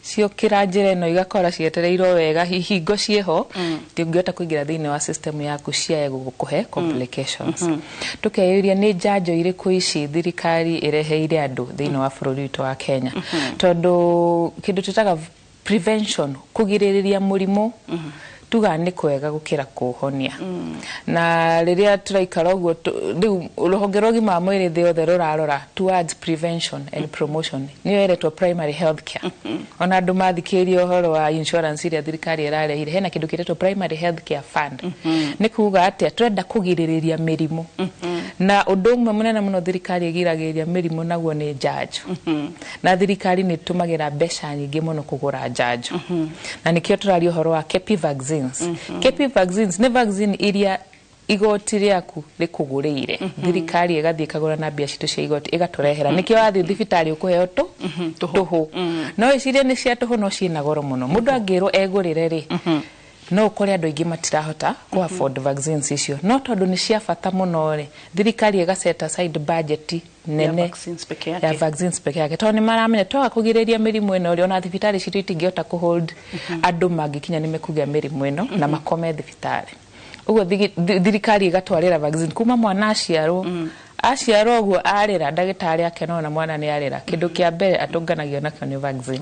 cio kiranjire no igakora cietereirwo wega hihingo cieho ndingĩhota kũingĩra thĩinĩ wa system yaku cia gũkuhe complications tukeyuria nĩ njanjo irĩkũ ici thirikari ireheire andũ thĩinĩ wa bũrũri witũ wa Kenya tondũ kĩndũ tũtaga prevention kugirĩrĩria mũrimũ tuga nĩ kwega gũkĩra kuhonia na rĩrĩa tũraikara ũguo rĩu rũhonge rwa ũgima wa mwĩrĩ thĩ yothe rũrarora towards prevention and promotion nĩyo ĩretwo primary health care ona andũ mathikĩrĩria ũhoro wa insurance iria thirikari ĩrarehire hena kĩndũ kĩretwo primary health care fund nĩ kuuga atĩa turenda kũgirĩrĩria mĩrimũ na ũndũ ũmwe mũnene mũno thirikari ĩgiragĩrĩria mĩrimũ naguo nĩ njanjo na thirikari nĩ ĩtũmagĩra mbeca nyingĩ mũno kũgũra njanjo na nĩkĩo tũraria ũhoro wa KEPI vaccines KEPI vaccines nĩ vaccine iria igoti rĩaku rĩkũgũrĩire thirikari ĩgathiĩ kagũra na mbia citũ cia igoti ĩgatũrehera nĩkĩo wathiĩ thibitarĩ ũkũheo tũhũ no iciria nĩ cia tũhũ no ciĩna goro mũno mũndũ angĩrwo egũrĩre rĩ no ũkore andũ aingĩ matirahota ku afford vaccines icio no tondũ nĩ cia bata mũno rĩ thirikari ĩga-set aside budget nene ya vaccines peke yake tondũ nĩ maramenya twaga kũgirĩrĩria mĩrimũ ĩno rĩ ona thibitarĩ citũ itingĩhota kũhold andũ mangĩkinya nĩ mekũgĩa mĩrimũ ĩno na makome thibitarĩ uguo thirikari ĩgatwarĩra vaccine kuma mwana aciarwo aciarwo uguo arĩra ndagĩtarĩ akena na mwana nĩ arĩra kĩndũ kĩa mbere atũnganagio nakĩo nĩ vaccine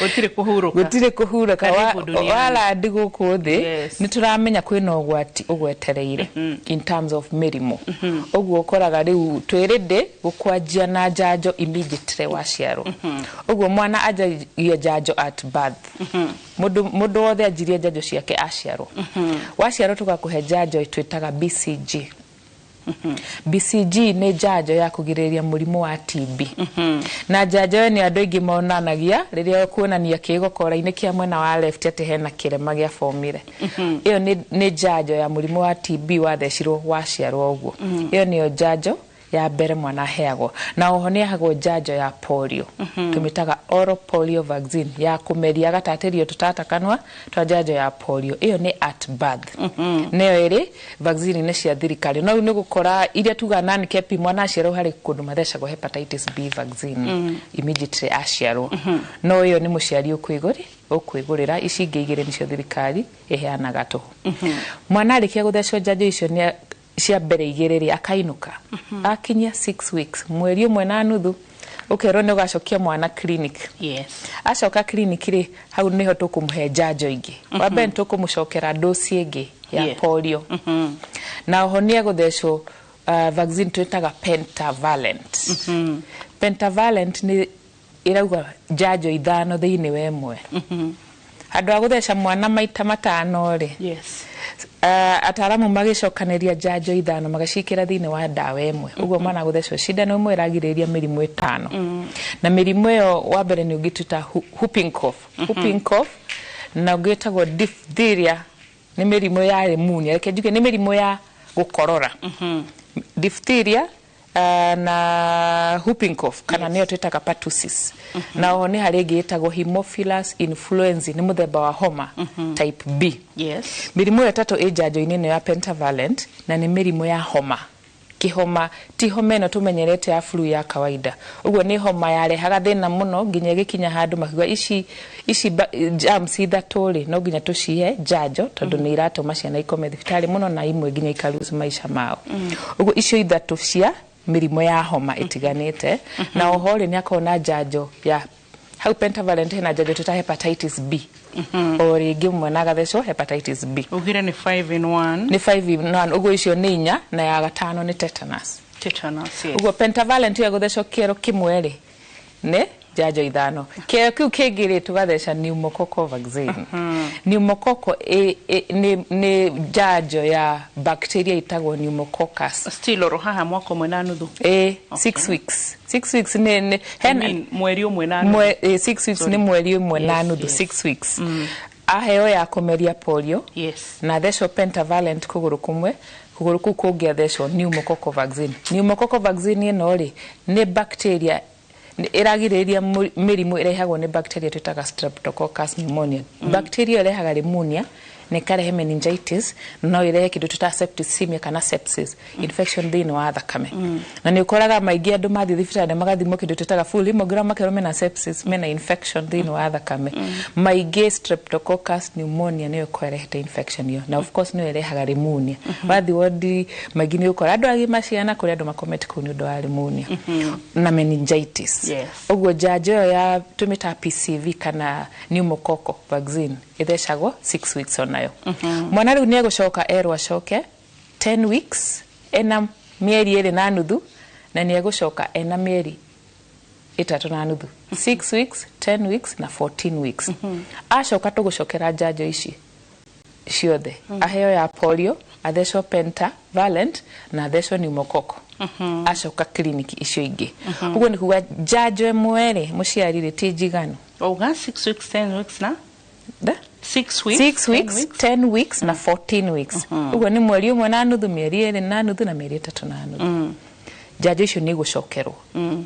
gũtirĩ kũhurũka wala ndi gũkũ thĩ nĩ tũramenya kwĩna ũgwati ũgwetereire in terms of mĩrimũ ũguo ũkoraga rĩu twĩrĩndĩ gũkwanjia na njanjo immediately waciarwo ũguo mwana anjagia njanjo at birth mũndũ wothe anjirie njanjo ciake aciarwo waciarwo tũgakũhe njanjo twĩtaga BCG BCG nĩ njanjo ya kũgirĩrĩria mũrimũ wa TB na njanjo nĩ andũ aingĩ monanagia rĩrĩa kuonania kĩgokora-inĩ kĩa mwena wa left atĩ hena kĩrema gĩa formire ĩyo nĩ njanjo ya mũrimũ wa TB wathecirwo waciarwo ũguo ĩyo nĩyo njanjo ya mbere mwana aheagwo na oho nĩ ahagwo njanjo ya polio tumĩtaga oral polio vaccine ya kũmeria gatatĩrio tũtata kanua twa njanjo ya polio ĩyo nĩ at birth nĩyo ĩrĩ vaccine nĩ cia thirikari no nĩ gũkora iria tuga nani KEPI mwana aciarwo harĩ kũndũ mathecagwo hepatitis B vaccine immediately aciarwo no ĩyo nĩ mũciari ũkwĩgũrĩra ici ingĩ igĩrĩ nĩcio thirikari ĩheanaga tũhũ mwana arĩkia gũthecwo njanjo icio nĩ cia mbere igĩrĩrĩ akainũka akinyia 6 weeks mweri ũmwe na nuthu ukerwo nĩ ũgacokia mwana clinic acoka clinic rĩ hau nĩho tũkũmũhe njanjo ingĩ wambe tũkũmũcokera dosi ĩngĩ ya polio na oho nĩ egũthecwo vaccine twĩtaga pentavalent pentavalent nĩ ĩrauga njanjo 5 thĩinĩ wa ĩmwe handũ ha gũtheca mwana maita 5 rĩ ataramu magicokanĩria njanjo 5 magacikĩra thĩinĩ wa ndawa ĩmwe ũguo mwana gũthecwo cindano ĩmwe ĩragirĩrĩria mĩrimũ 5 na mĩrimũ ĩyo wa mbere nĩ ũngĩtuta whooping cough na ũngĩtagwo diphtheria nĩ mĩrimũ ya pneumonia reke njuge nĩ mĩrimũ ya gũkorora diphtheria na whooping cough kana nĩyo twĩtaga pertussis na oho nĩ harĩ ĩngĩ ĩtagwo Haemophilus influenzae nĩ mũthemba wa homa type B mĩrimũ ĩyo ĩtatũ ĩ njanjo-inĩ ya pentavalent na nĩ mĩrimũ ya homa kĩhoma ti homa ĩno tũmenyerete ya flu ya kawaida ũguo nĩ homa yarehaga thĩna mũno nginya gĩkinya handũ makiuga ici germs ithatũ rĩ no nginya tũcihe njanjo tondũ nĩ iratũma ciana ikome thibitarĩ mũno na imwe nginya ikalose maisha mao ũguo icio ithatũ cia mĩrimũ ya homa ĩtiganĩte na oho rĩ nĩ akona njanjo ya hau pentavalent hena njanjo twĩta hepatitis B o rĩngĩ mwana agathecwo hepatitis B ugire nĩ 5 in 1 nĩ 5 in 1 ũguo icio nĩ 4 na ya gatano nĩ tetanus ũguo pentavalent ya gũthecwo kĩero kĩmwe rĩ nĩ njanjo 5 kĩero kĩu kĩngĩ rĩ tũgatheca pneumococcal vaccine pneumococcal nĩ njanjo ya bacteria itagwo pneumococcus still oro haha mwaka ũmwe na nuthu 6 weeks 6 weeks nĩ mweri ũmwe na nuthu 6 weeks nĩ mweri ũmwe na nuthu 6 weeks aheo ya kũmeria polio na thecwo pentavalent kũgũrũ kũmwe kũgũrũ kũu kũngĩ athecwo pneumococcal vaccine ĩno rĩ nĩ bacteria iragirĩrĩria mĩrimũ ĩrehagwo nĩ bacteria twĩtaga Streptococcus pneumoniae bacteria ĩrehaga pneumonia ne karehe meningitis no irehe kindu tuta septicemia kana sepsis infection thini wa thakame na ni ukoraga maingi andu mathi thibitari magathimo kindu tutaga full hemogram makero mena sepsis mena infection thini wa thakame maingi streptococcus pneumonia ni ukorehete infection yo na of course no irehaga pneumonia bathi wodi maingi ni ukora andu agima ciana kuri andu makomete ku ni undu wa pneumonia na meningitis ogwo janjo ya tumita PCV kana pneumococcal vaccine ithecagwo 6 weeks onayo mwana riu ni gucoka erwa acoke 10 weeks ena mieri iri na nuthu na ni gucoka ena mieri 3 na nuthu 6 weeks 10 weeks na 14 weeks acoka tugucokera janjo ici ciothe aheo ya polio athecwo pentavalent na athecwo pneumococcal acoka clinic icio ingi uguo ni kuga janjo mwere muciarire ti njiganu Oga 6 weeks 10 weeks na 6 weeks 10 weeks na 14 weeks uguo ni mweri umwe na nuthu mieri iri na nuthu na mieri 3 na nuthu janjo icio ni gucokerwo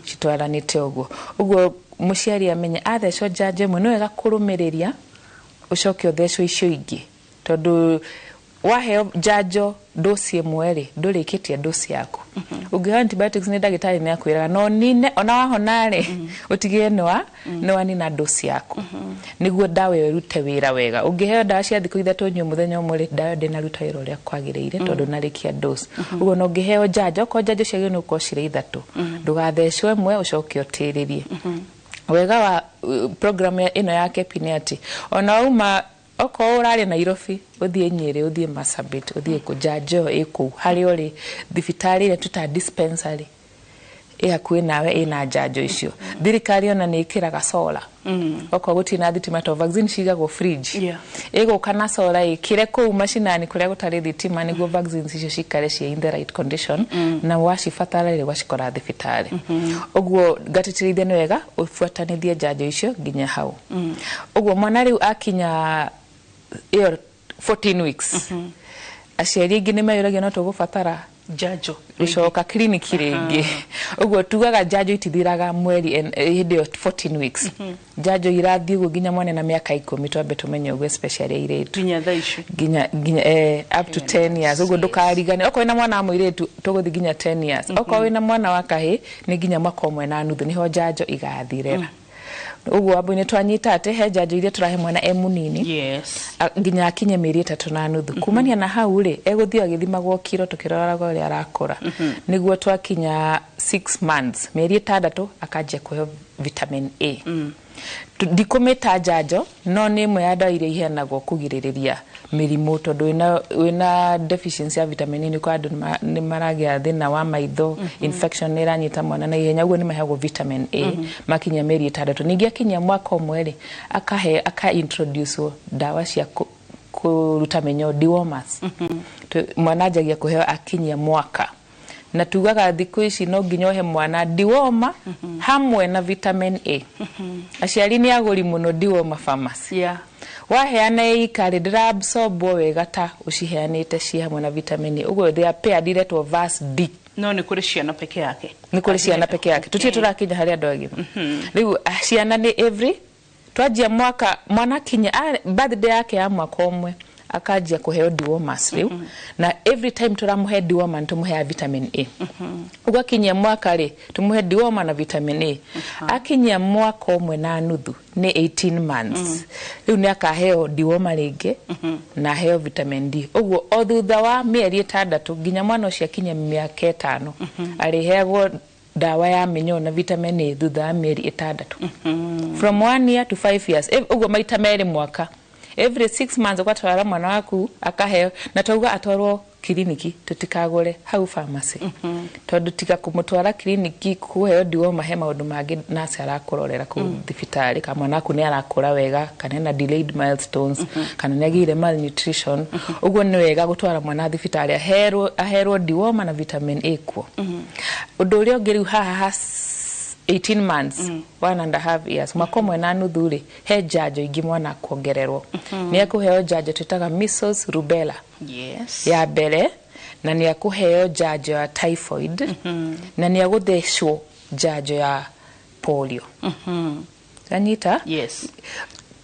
citwaranite uguo muciari amenye athecwo janjo mwe no wega kurumiriria ucoke uthecwo icio ingi tondu waheo janjo dosi mwere ndurikitie dosi yaku ungiha antibiotics ni dagitari ni akwiraga no nine ona wahonare utigire no nina dosi yaku niguo dawa yo rute wira wega ungiheo dawa cia thiku ithatu nyu muthenya umwe dawa ndina ruta wira uria kwagiriire tondu narikia dosi uguo no ngiheo janjo ko janjo cia no ko cire ithatu ndugathecwe mwe ucoke utiririe wega wa program ino ya kepinati ona uma oko urari Nairobi uthie Nyeri uthie Marsabit uthie kujanjo iku hari uri thibitari ile tuta dispensary yakwe nawe ina janjo icio thirikari ona ni ikiraga solar oko gutina thitima to vaccine cigagwo fridge ego kana solar ikire ku mashinani kuria gutari thitima niguo vaccines icio cikare cie in the right condition na wacibatara ile wacikora thibitari uguo gatitithia ni wega ufuatanithie janjo icio ginya hau uguo mwana riu akinya 14 weeks aciari ingi ni mayuragia no tugubatara janjo ucoka clinic ringi uguo tugaga janjo itithiraga mweri hindi 14 weeks janjo irathie uguo ginya mwana na miaka 10 twambe tumenye uguo especially iretu ginya thaici ginya up to 10 years uguo ndukarigane oko ina mwana amwiretu tuguthi ginya 10 years oko ina mwana wa kahi ni ginya mwaka umwe na nuthu niho janjo igathirera uguo abo ni twanyita ate he janjo iria turahe mwana emunini ginya akinye mieri 3 na nuthu kumania na hau ri eguthio agithimagwo kiro tukiroragwo uri arakura niguo twakinya 6 months mieri 6 akajia kuheo vitamin A ndikumita janjo no ni imwe ya ndawa iria iheanagwo kugiririria mirimu tondu wina deficiency ya vitamin A ni kwa andu ni maragia thina wa maitho infection ni ranyita mwana na ihenya uguo ni maheagwo vitamin A makinya mieri 6 ningi akinya mwaka umwe aka introduce dawa cia kuruta menyo dewormers mwana ajagia kuheo akinya mwaka na tugaga thiku ici no nginyohe mwana dewormer hamwe na vitamin A aciari ni aguri muno dewormer pharmacy waheana ikari ndira absorb wega ta uciheanite cia hamwe na vitamin A uguo they are paired iretwo vas D no ni kuri ciana peke yake tutie turakinya hari andu agima riu ciana ni every twajia mwaka mwana kinya birthday yake ya mwaka umwe akajia kuheo dewormers riu na every time turamuhe dewormer tumuhe vitamin A uguo kinya mwaka ri tumuhe dewormer na vitamin A akinya mwaka umwe na nuthu ni 18 months riu ni akaheo dewormer ringi na heo vitamin D uguo o thutha wa mieri 6 ginya mwana ucio akinya miaka 5 ariheagwo dawa ya menyo na vitamin A thutha wa mieri 6 from 1 year to 5 years uguo maita meri mwaka every 6 months ugatwara mwana waku akaheo na tauga atwarwo kliniki tutikagore hau pharmacy tondu tika kumutwara kliniki kuheo dewormer he maundu mangi nasi arakurorera ku thibitari ka mwana waku ni arakura wega kana na delayed milestones kana ni agire malnutrition uguo ni wega gutwara mwana thibitari aherwo dewormer na vitamin A kuo undu uria ngiriu haha 18 months 1.5 years mwaka umwe na nuthu ri he janjo ingi mwana kuongererwo ni akuheo janjo twitaga measles rubella ya mbere na ni akuheo janjo ya typhoid na ni aguthecwo janjo ya polio anyita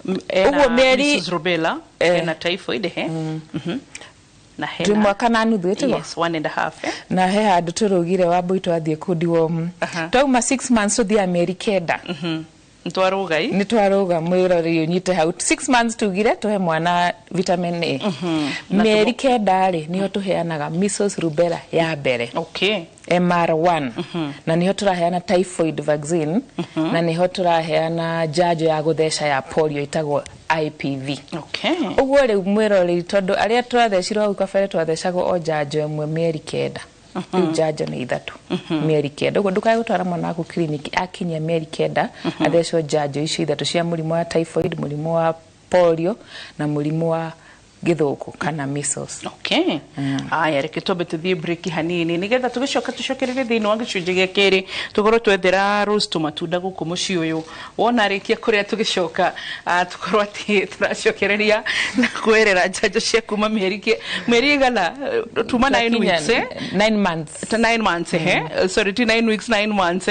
Uguo meri Mrs. Rubella na typhoid na hena mwaka na nuthu itigo yes 1.5 na he handu turugire wambu itwathie kudiwom tauma 6 months tuthia Amerikenda ntwarugai ni twaruga mwirori unyite hau 6 months tugire tuhe mwana vitamin A Amerikenda ri niho tuheanaga measles rubella ya mbere okay MR1 na niho turaheana typhoid vaccine na niho turaheana jajo ya guthesha ya polio itagwo IPV okay uguo ri mwirori tondu aria twathecirwo au kabere twathecagwo o jajo emwe mieri kenda jajo ni ithatu mieri kenda uguo ndukae gutwara mwana waku clinic akinyia mieri kenda athecwo jajo icio ithatu cia murimu wa typhoid murimu wa polio na murimu wa githuku kana measles okay aya reke tobe tuthie break hanini nigetha tugicoka tucokerere thini wa gicunje gia keri tugoro twethera rose tomatunda guku muci uyu wona rikia kuria tugicoka tukorwo ati turacokereria na kwerera njanjo cia kuma mieri igana tuma 9 weeks 9 months sorry 9 weeks 9 months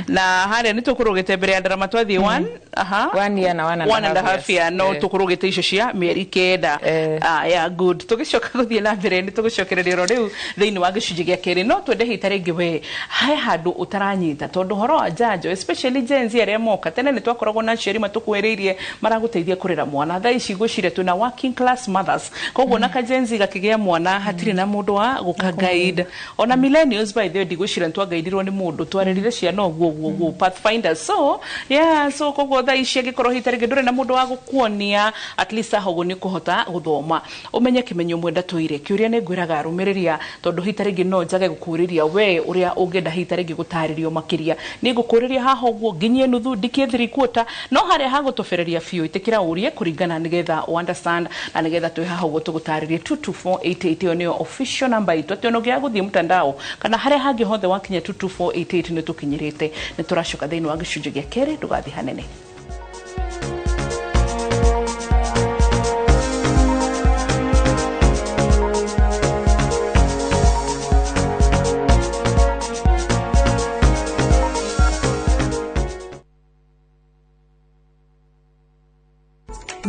na haria ni tukurugite mbere ya ndarama twathie 1 year na 1.5 year no tukurugite icio cia mieri kenda yeah good tugicoka guthie na mbere ni tugicokereria ro riu thiini wa gicunje gia keri no twende hita ringi we hai handu utaranyita tondu horo wa njanjo especially Gen Z aria moka tene ni twakoragwo na ciari matukweririe maraguteithia kurera mwana tha ici gwicire tuna working class mothers koguo na ka Gen Z gakigia mwana hatiri na mundu wa guka guide ona millennials by the way digwicira ntwagaidirwo ni mundu twarerire ciana oguo pathfinders so yeah so koguo tha ici gikorwo hita ringi ndure na mundu wa gukuonia at least ahogo ni kuhota guthoma umenye kimenyo mwenda toire kiuria ne ngwiraga arumiriria tondu hita ringi no njage gukuriria we uria ungenda hita ringi gutaririo makiria ni ngukuriria haho guo nginyie nuthu ndikie 3/4 no haria hagutofereria fiu itikira urie kuringana nigetha understand na nigetha twi haho guo tugutaririe 22488 onio official number itu tiono gia guthie mtandao kana haria hangi hothe wakinya 22488 ni tukinyirite ni turacoka thiini wa gicunje gia keri ndugathi hanene.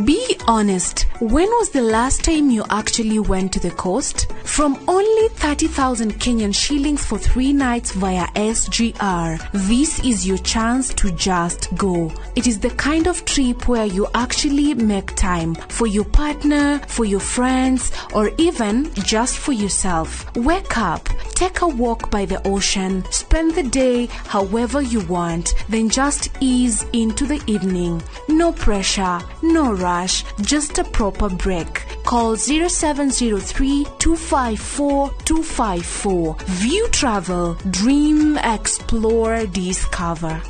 Be honest, when was the last time you actually went to the coast? From only 30,000 Kenyan shillings for 3 nights via SGR, this is your chance to just go. It is the kind of trip where you actually make time for your partner, for your friends, or even just for yourself. Wake up, take a walk by the ocean, spend the day however you want, then just ease into the evening. No pressure, no rush, just a proper break. Call 0703-254-254. View Travel, dream, explore, discover.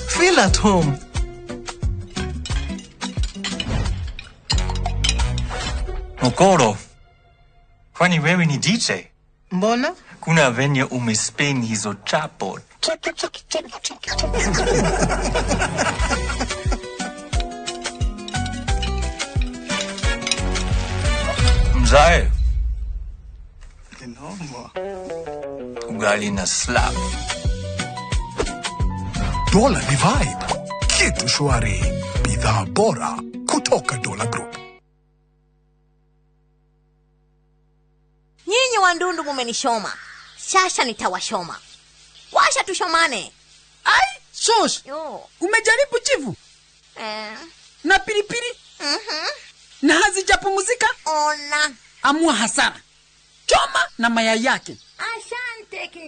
Feel at home. Okoro, kwani wewe ni DJ? Mbona? Kuna venye umespin hizo chapo. Mzae. Kinoma. Ugali na slap. Dola ni vibe. Kitu shwari. Bidhaa bora kutoka Dola Group. Nyinyi wandundu mumenishoma. Sasa nitawashoma. Washa tushomane. Ai, Shosh. Yo. Umejaribu chivu? Na pilipili? Na hazijapumzika? Ona. Amua hasara. Choma na mayai yake.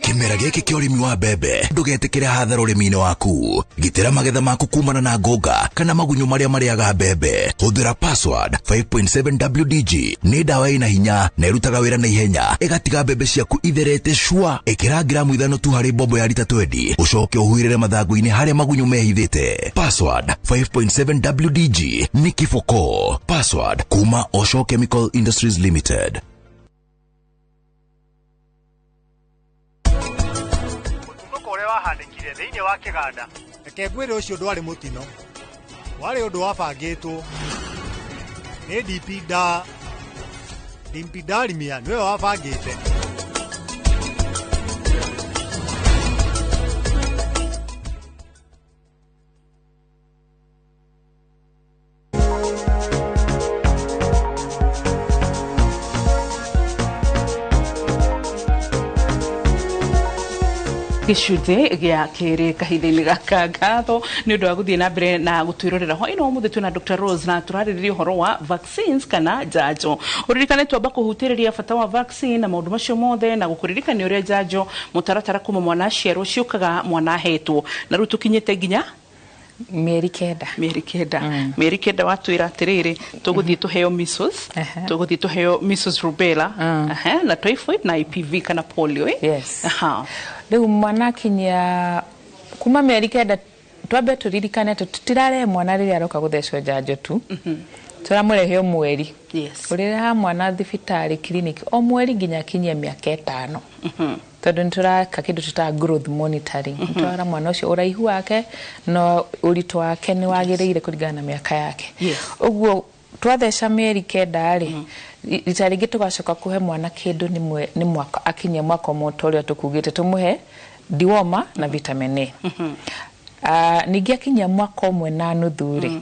Kimera giki kia urimi wa mbembe ndugetikire hathara urimi-ini waku. Gitira magetha maku kumana na ngonga kana magunyu maria mariaga mbembe. Huthira password 5.7 WDG ni dawa ina hinya na irutaga wira na ihenya igatiga mbembe ciaku itherete shwa. Ikira gramu 5 tu hari bombo ya lita 20 ucoke uhuirire mathangu-ini haria magunyu mehithite. Password 5.7 WDG ni kifoko. Password kuma Osho Chemical Industries Limited. Handikire thiini wa kiganda reke ngwire ucio ndwari mutino wari undu wabangitwo ni DP Darimia niwe wabangite gicunje gya kiri kahinde-ini gaka gatho ni undu wa guthie na mbere na gutwirorera ho ino muthe tuna Dr. Rose na turaririe horo wa vaccines kana janjo uririkane twamba kuhutiriria fata wa vaccine na maundu macio mothe na gukuririkania uria janjo mutaratara kuma mwana aciarwo ciukaga mwana hetwo na riu tukinyite nginya mieri kenda watwira atiriri tuguthie tuheo measles tuguthie tuheo measles rubella na typhoid na IPV kana polio yes riu mwana kinya kuma mieri kenda twambe turirikane tutirare mwana riria aroka guthecwo janjo tu turamureheo mweri urira mwana thibitari clinic o mweri nginya kinyie miaka 5 tondu nturaka kindu tuta growth monitoring twara mwana ucio uraihu wake no urito wake ni wagiriire kuringana na miaka yake uguo twatheca mieri kenda ri ritaringi tugacoka kuhe mwana kindu ni mwaka akinyia mwaka motorio tukugite tumuhe diwoma na vitamin A ningi akinyia mwaka omwe na nuthu ri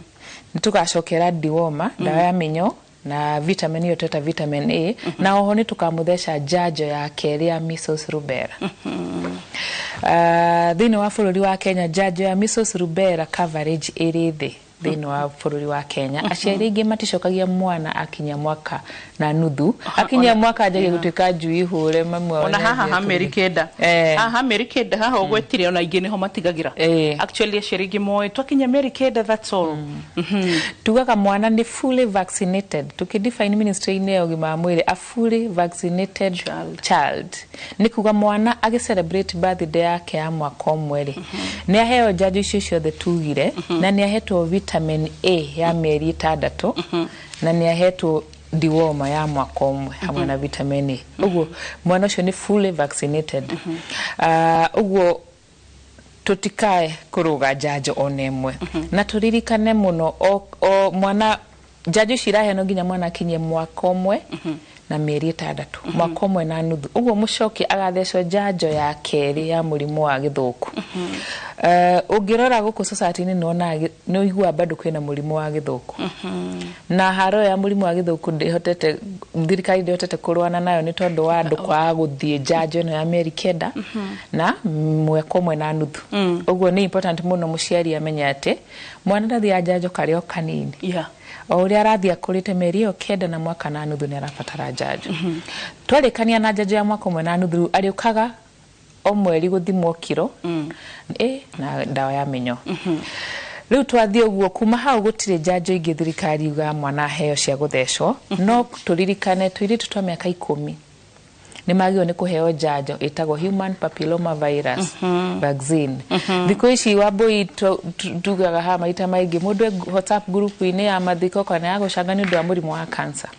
nitugacokera diwoma dawa ya minyo na vitamin yo teta vitamin A na oho ni tukamutheca janjo ya keri ya measles rubella thini wa bururi wa Kenya janjo ya measles rubella coverage iri thi thini wa bururi wa Kenya aciari ingi maticokagia mwana akinya mwaka na nuthu akinya mwaka ajagie gutuika njui hure mamwe ona haha Amerikeda Amerikeda haha ogwetire ona ingi niho matigagira actually aciari ingi moe twakinya Amerikeda that's all tugaga mwana ni fully vaccinated tukidefine ministry ine ogima wa mwiri a fully vaccinated child ni kuga mwana agi celebrate birthday yake ya mwaka omwe ni aheo janjo icio ciothe tugire na ni ahetwo vitamin A ya mieri 6 na ni ahetwo diwoma ya mwaka omwe hamwe na vitamin A uguo mwana ucio ni fully vaccinated uguo tutikae kuruga janjo onemwe na turirikane muno o mwana janjo cirahe no nginya mwana kinyie mwaka omwe na mieri 6 mwaka omwe na nuthu uguo mucoki agathecwo janjo ya keri ya murimu wa githuku ungirora guku society ni nona no igua bado kwina murimu wa githuku na haro ya murimu wa githuku ndihotete thirikari ndihotete kurwana nayo ni tondu wa andu kwa guthie janjo no ya mieri kenda na mwaka omwe na nuthu uguo ni important muno muciari amenya ati mwana ndathia janjo kario kanini o uria arathia kurite mieri yo kenda na mwaka na nuthu ni arabatara janjo twarikania na janjo ya mwaka omwe na nuthu ariukaga o mweri guthimwo kiro na dawa ya minyo riu twathie uguo kuma hau gutire janjo ingi thirikari uga mwana heo cia guthecwo no turirikane twiritu twa miaka 10 ni magio ni kuheo janjo itago human papilloma virus vaccine thiko ici waboi tugaga ha maita maingi mundu WhatsApp group ine ya mathiko kana ya gucangania ndu wa murimu wa cancer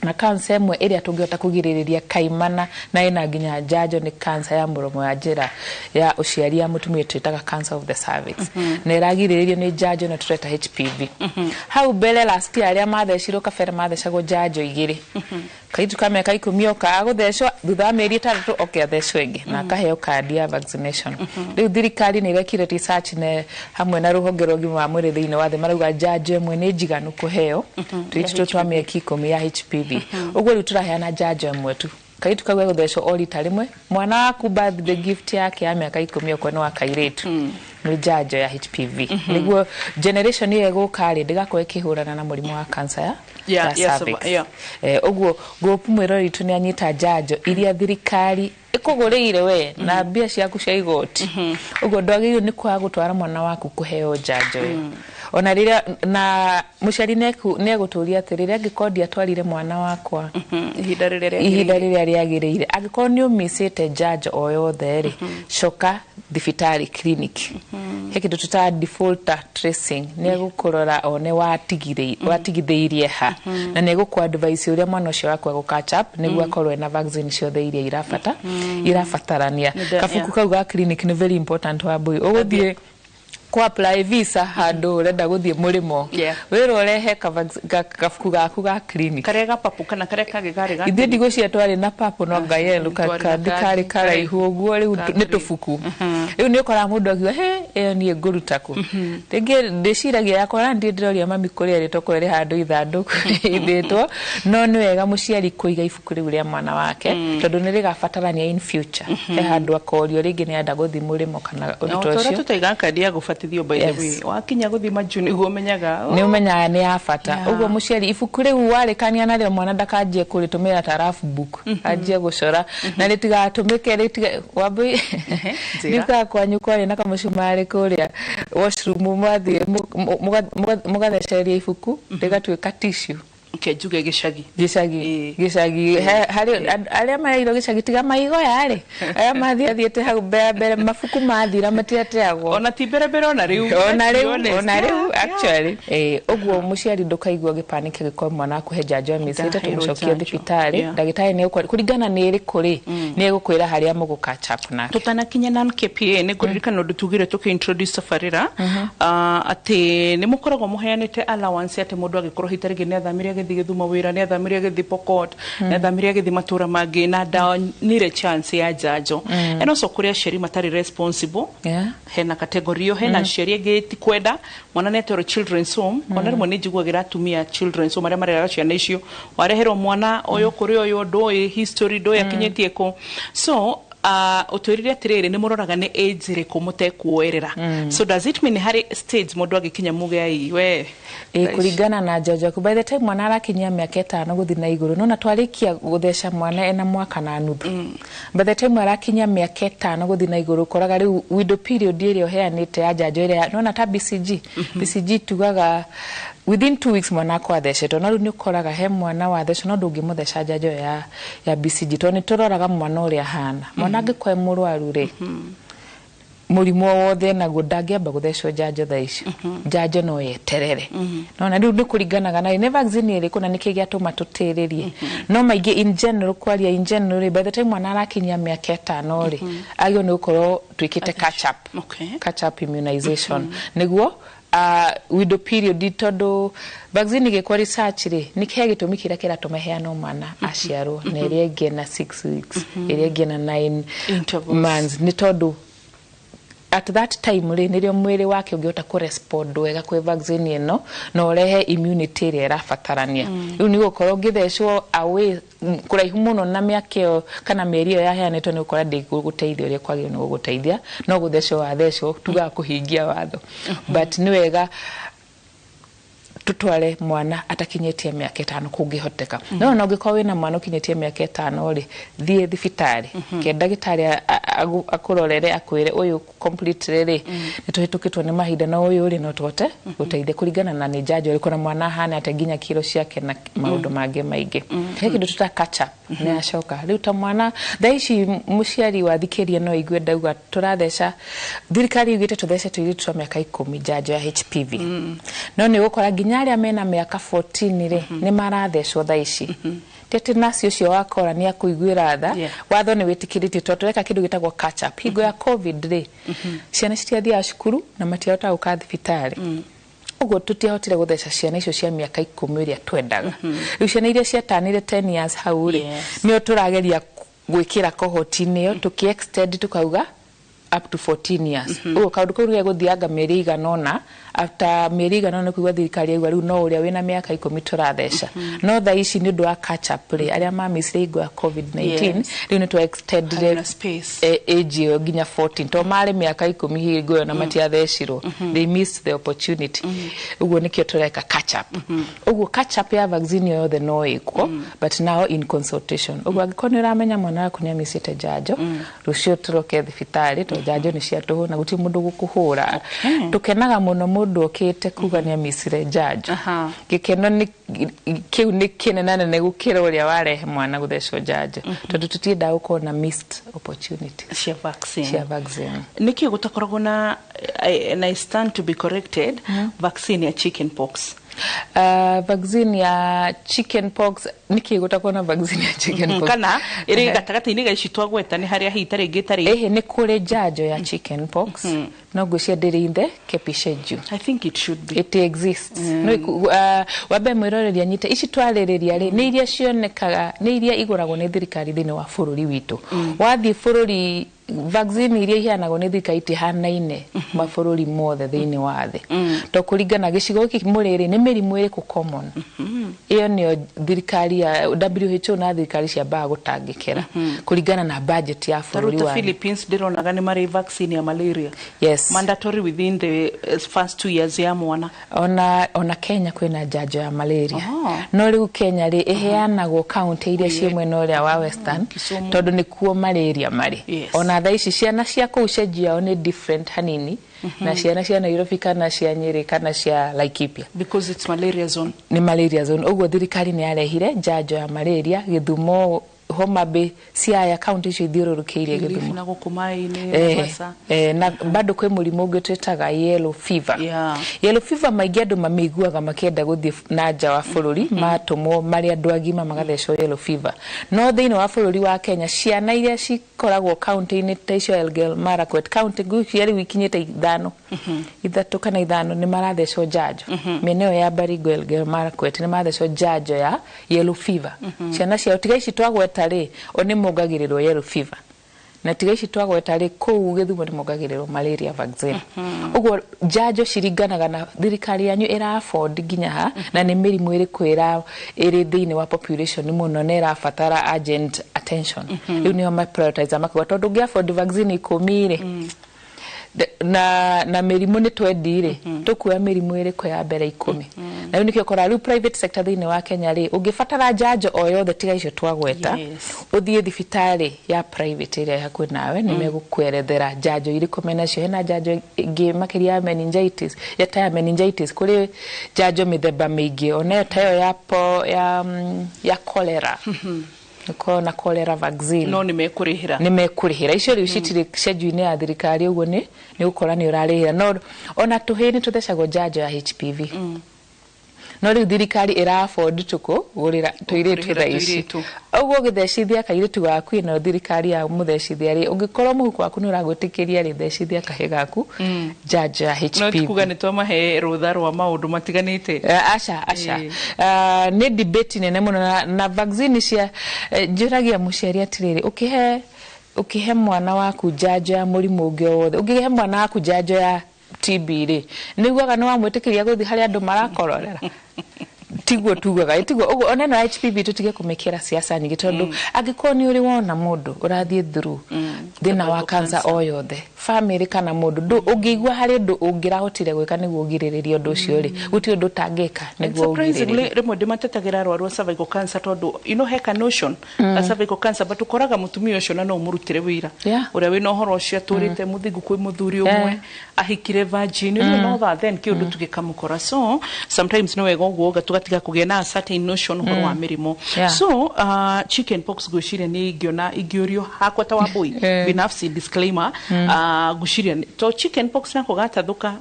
na cancer emwe iria tungihota kugiririria kaimana na ina nginya janjo ni cancer ya muromo ya njira ya uciari ya mutumia twitaga cancer of the cervix na iragiriririo ni janjo na tureta HPV hau mbere last year aria mathecirwo kabere mathecagwo janjo igiri kaitu kama miaka 10 oka aguthecwo thutha wa mieri 3 oke athecwo ingi na akaheo card ya vaccination riu thirikari ni igekire research ne hamwe na ruhonge rwa ũgima wa mwĩrĩ thĩinĩ wa thĩ marauga janjo imwe ni njiganu kuheo twiritu twa miaka 10 ya HPV uguo riu turaheana janjo imwe tu kaitu kagwe guthecwo o rita rimwe mwana waku birthday gift yake ya miaka 10 okwe no wakairetu ni janjo ya HPV niguo generation ye gukari ndigakoe kihurana na murimu wa cancer ya cervix uguo group mwirori tu ni anyita janjo iria thirikari ikuguriire we na mbia ciaku cia igoti uguo ndwagĩrĩirwo ni kwa gutwara mwana waku kuheo janjo ona riria na muciari ne guturia atiriria ngikondi atwarire mwana wakwa ihinda riria riagiriire angiko ni umisite janjo o yothe ri coka thibitari clinic hekindu tuta defaulter tracing ne gukurora one watigitheirie ha na ne gukwa advice uria mwana ucio wakwa go catch up niguo akorwe na vaccine ciothe iria irabatarania kabuku kau ga clinic ni very important wa boy uguthie kwa apply visa handu urenda guthie murimo wira urehe kafuku gaku ga clinic karega papu kana kare kage gari ga ithie ndigucia twari na papu no ngayelu kari karaihu uguo riu ni tufuku riu ni ukora mundu akiwa iyo nie ngurutaku ringi ndiciragia yakora ndiroria mami kuria rito kwere handu ithanduku ithitwo no ni wega muciari kuiga ifuku riu ria mwana wake tondu ni rigabatarania in future handu akorio ringi ni anda guthi murimo kana undu ucio tutaiga kandi ya gubatithio by the way wakinya guthima juni guo menyaga ni umenyaga ni afata uguo muciari ifuku riu warikania nario mwana ndakanjie kuritumira tarafu book anjie gucora na ritigatumike ritiga wabi nika kwanyu kwari na kamucumari kuria washroom mwathi mugatheceria ifuku rigatwika tissue kejuge gicagi hari aria mairo gicagi tiga maigo yari aya mathiathiete hau mbere mafuku mathira matiateagwo ona ti mbere ona riu actually uguo muciari ndukaigua gipanike giko mwana akuhe janjo misite tumucokia thibitari ndagitari ni kuringana ni iri kuri ni egukwira haria mugu catch up na tutanakinya na KPA ni kuririkana undu tugire tukintroduce safarira ati ni mukoragwo muheanite allowance ati mundu agikorwo hitarige ni athamiria Githuma wira ni athamiria githi Pokot ni athamiria githi matura mangi na dawa nire chance ya janjo eno so kuria sheri matari responsible hena category yo hena sheri geti kwenda mwana netero children's home ona rimwe ni njigwa giratumia children's home aria marera ciana icio warehero mwana oyo kuri oyo ndoi history ndoi akinyetie ko so uturire atiriri ni muroraga ni age ri kumute kuoerera so does it mean hari stage mundu agikinya muge ai we kuringana na jaja by the time mwana arakinyia miaka 5 guthi na iguru nona twarikia guthesha mwana ena mwaka na nuthu by the time arakinyia miaka 5 guthi na iguru koraga riu window period irio heanite ya jajo iria nona ta BCG tugaga within 2 weeks mwana kwa thecetwo na riu ni ukoraga he mwana wa thecetwo no ndungimutheca janjo ya BCG to ni turoraga mwana uria hana mwana angikwa murwaru ri murimo wothe na gudangiamba guthecwo janjo thaici janjo no yeterere no na riu ni kuringanaga na ne vaccine iri kuna niki giatuma tutiririe no maingi in general kwaria in general by the time mwana arakinyia miaka 5 ri agio ni ukorwo twikite catch up immunization niguo window period tondu vaccine gikwa research ri nikia gitumi kira kira tumeheana mwana aciarwo na iria ingi na 6 weeks iria ingi na 9 months ni tondu at that time ri nirio mwiri wake ungiota ku respond wega kwi vaccine ino no rehe immunity ria rafatarania riu ni gukorwo ngithecwo away kuraihu muno na miakeo kana meri ya heanetwo ni ukora ndiguteithia ria kwagio ni guteithia no guthecwo wathecwo tuga kuhingia watho but ni wega tutware mwana atakinyetie miaka 5 kungihoteka no ungikorwo wina mwana ukinyetie miaka 5 ri thie thibitari ke ndagitari akurorere akwire uyu completely ri nituhitukitwo ni mahinda na uyu ri no twote guteithia kuringana na ni janjo ri kuna mwana hana atenginya kilo ciake na maundu mangi maingi he kindu tuta catch up ni acoka riu ta mwana thaici muciari wathikiria no igwe ndauga turatheca thirikari igite tuthece tuiri twa miaka 10 janjo ya HPV no ni gukora nyaria mena miaka 14 ri ni marathecwo thaici tete nacio cio wakora ni akuiguira tha watho ni witikiriti tureka kindu gitagwo catch up hingo ya covid ri ciana citiathia cukuru na matiahota guka thibitari ugo tutiahotire gutheca ciana icio cia miaka 10 iria twendaga riu ciana iria ciatanire 10 years hau ri ni turageria gwikira cohort-ini yo tuki extend tukauga up to 14 years ugo kaundu kau ni guthianga meri iganona after meri iganona kuigwa thirikari igwa riu no uria wina miaka 10 turatheca no tha ici ni ndu wa catch up ri aria mamisire igwa covid-19 riu ni tu extend age yo ginya 14 to mari miaka 10 hingo na matiathecirwo they missed the opportunity ugo nikio tureka catch up ugo catch up ya vaccine yothe no ikwo but now in consultation ugo angikoni uramenya mwana waku ni amisite janjo rucio turoke thibitari to janjo ni cia tuhu na guti mundu gukuhura tukenaga muno mundu okite kuga ni amisire janjo gikeno ni kiu ni kinenane ne gukira uria warehe mwana guthecwo janjo tondu tutienda ukona missed opportunity cia vaccine niki gutakoragwo na I stand to be corrected vaccine ya chickenpox Vaccine ya chicken pox niki gutakuwa na vaccine ya chicken pox kana iri gatagati-ini gaicitwa gweta ni haria hitari gitari ni kuri jajo ya chicken pox no gucia ndirinde kepisheju. I think it should be. It exists. No wabe mwiroriria nyite ici twaririria ri ni iria cionekaga ni iria iguragwo ni thirikari thini wa bururi witu. Wathi bururi vaccine iria iheanagwo ni thirikari itihanaine mabũrũri mothe thĩinĩ wa thĩ to kũringana gĩcigo gĩkĩ mũrĩrĩ nĩ mĩrimũ ĩrĩkũ common iyo nĩyo thirikari ya WHO na thirikari ciambaga gũtangĩkĩra kũringana na budget ya bũrũri wa Philippines ndironaga nĩ marĩ vaccine ya malaria. Yes, mandatory within the first 2 years ya mwana. Ona Kenya kwĩna njanjo ya malaria no rĩu Kenya rĩ iheanagwo county iria ciĩ mwena ũrĩa wa Western tondũ nĩkuo malaria marĩ. Ona thaa ici ciana cia kũu cenjia ni different hanini na ciana cia Nairobi kana cia Nyeri kana cia Laikipia because it's malaria zone. Ni malaria zone. Ũguo thirikari nĩ yarehire njanjo ya malaria Githumo, Homa Bay, Siaya county icio ithiũrũrũkĩirie Githumo na gũkũmaĩ-inĩ Mombasa na bado kwĩ mũrimũ ũngĩ twĩtaga yellow fever. Yellow fever maingĩ andũ mamĩiguaga makĩenda gũthiĩ na nja wa bũrũri matũmwo marĩ andũ agima magathecwo yellow fever no thĩinĩ wa bũrũri wa Kenya ciana iria cikoragwo county-inĩ ta icio Elgeyo Marakwet county ngucia rĩu ikinyĩte 3 kana 5 nĩ marathecwo njanjo mĩena ĩyo ya Baringo, Elgeyo Marakwet nĩ marathecwo njanjo ya yellow fever. Ciana ciao tiga ici twagweta rĩ oni mongagĩrĩrwo yellow fever na tiga ici twagweta rĩ kũu Githumo nĩ mongagĩrĩrwo malaria vaccine. Ũguo njanjo ciringanaga na thirikari yanyu ĩra afford nginya ha na nĩ mĩrimũ ĩrĩkũ ĩrĩ thĩinĩ wa population mũno na ĩrabatara urgent attention. Rĩu nĩo ma prioritize makauga tondũ ũngĩ afford vaccine 10 rĩ na mĩrimũ nĩ twendire tukuoya mĩrimũ ĩrĩkũ ya mbere 10 na rĩu nĩkĩo kora rĩu private sector thĩinĩ wa Kenya rĩ ũngĩbatara njanjo o yothe tiga icio twagweta ũthiĩ thibitarĩ ya private ĩrĩa hakuhĩ nawe nĩ megũkwerethera njanjo irĩkũ mena cio. Hena njanjo ingĩ makĩria ya meningitis ya meningitis kũrĩ njanjo mĩthemba mĩingĩ ona tayo ya cholera na cholera vaccine no nĩ mekũrĩhĩra icio rĩu citirĩ schedule-inĩ ya thirikari ũguo nĩ gũkora nĩ ũrarĩhĩra no ona tũhĩĩ nĩ tũthecagwo njanjo ya HPV no rĩu thirikari ĩra afford gũrĩra tũirĩtu thaa ici ũguo ũgĩthecithia kairĩtu gaku ĩno thirikari ya mũthecithia rĩ ũngĩkorwo mũhuko waku nĩ ũragwĩtĩkĩria rĩ thecithia kahĩ gaku njanjo ya HPV. No tikuga nĩ twamahe rũtha rwa maũndũ matiganĩte aca nĩ debate nene mũno na vaccine cia njũragia mũciari atĩrĩrĩ ũkĩhe mwana waku njanjo ya mũrimũ ũngĩ wothe ũngĩhe mwana waku njanjo ya TB rĩ nĩguaga nĩ wamwĩtĩkĩria gũthiĩ harĩa andũ marakororera tiguo tugaga ũguo ona no HPV tutige kũmĩkĩra siasa nyingĩ tondũ angĩkorwo nĩ ũrĩ wona mũndũ ũrathiĩ through thĩna wa cancer o yothe family kana mũndũ ũngĩigua harĩ ũndũ ũngĩrahotire gwĩka nĩguo ũgirĩrĩrie ũndũ ũcio rĩ gũtirĩ ũndũ ũtangĩka nĩguo ũgirĩrĩrie. Rĩmwe ndĩmatetagĩra arwaru a cervical cancer tondũ heka notion cervical cancer but ũkoraga mũtumia ũcio na no ũmũrutĩre wĩra ũrĩa wĩna ũhoro ũcio atũrĩte mũthingu kwĩ mũthuri ũmwe ahikire virgin no then kĩũndũ tũgĩkamũkora so sometimes no wega ũguo tugatiga kũgĩa na certain notion ũhoro wa mĩrimũ. So chicken pox gwĩciria nĩ ingĩũrio hakwa ta Wambui binafsi disclaimer gũciria to chicken pox nako gatathũka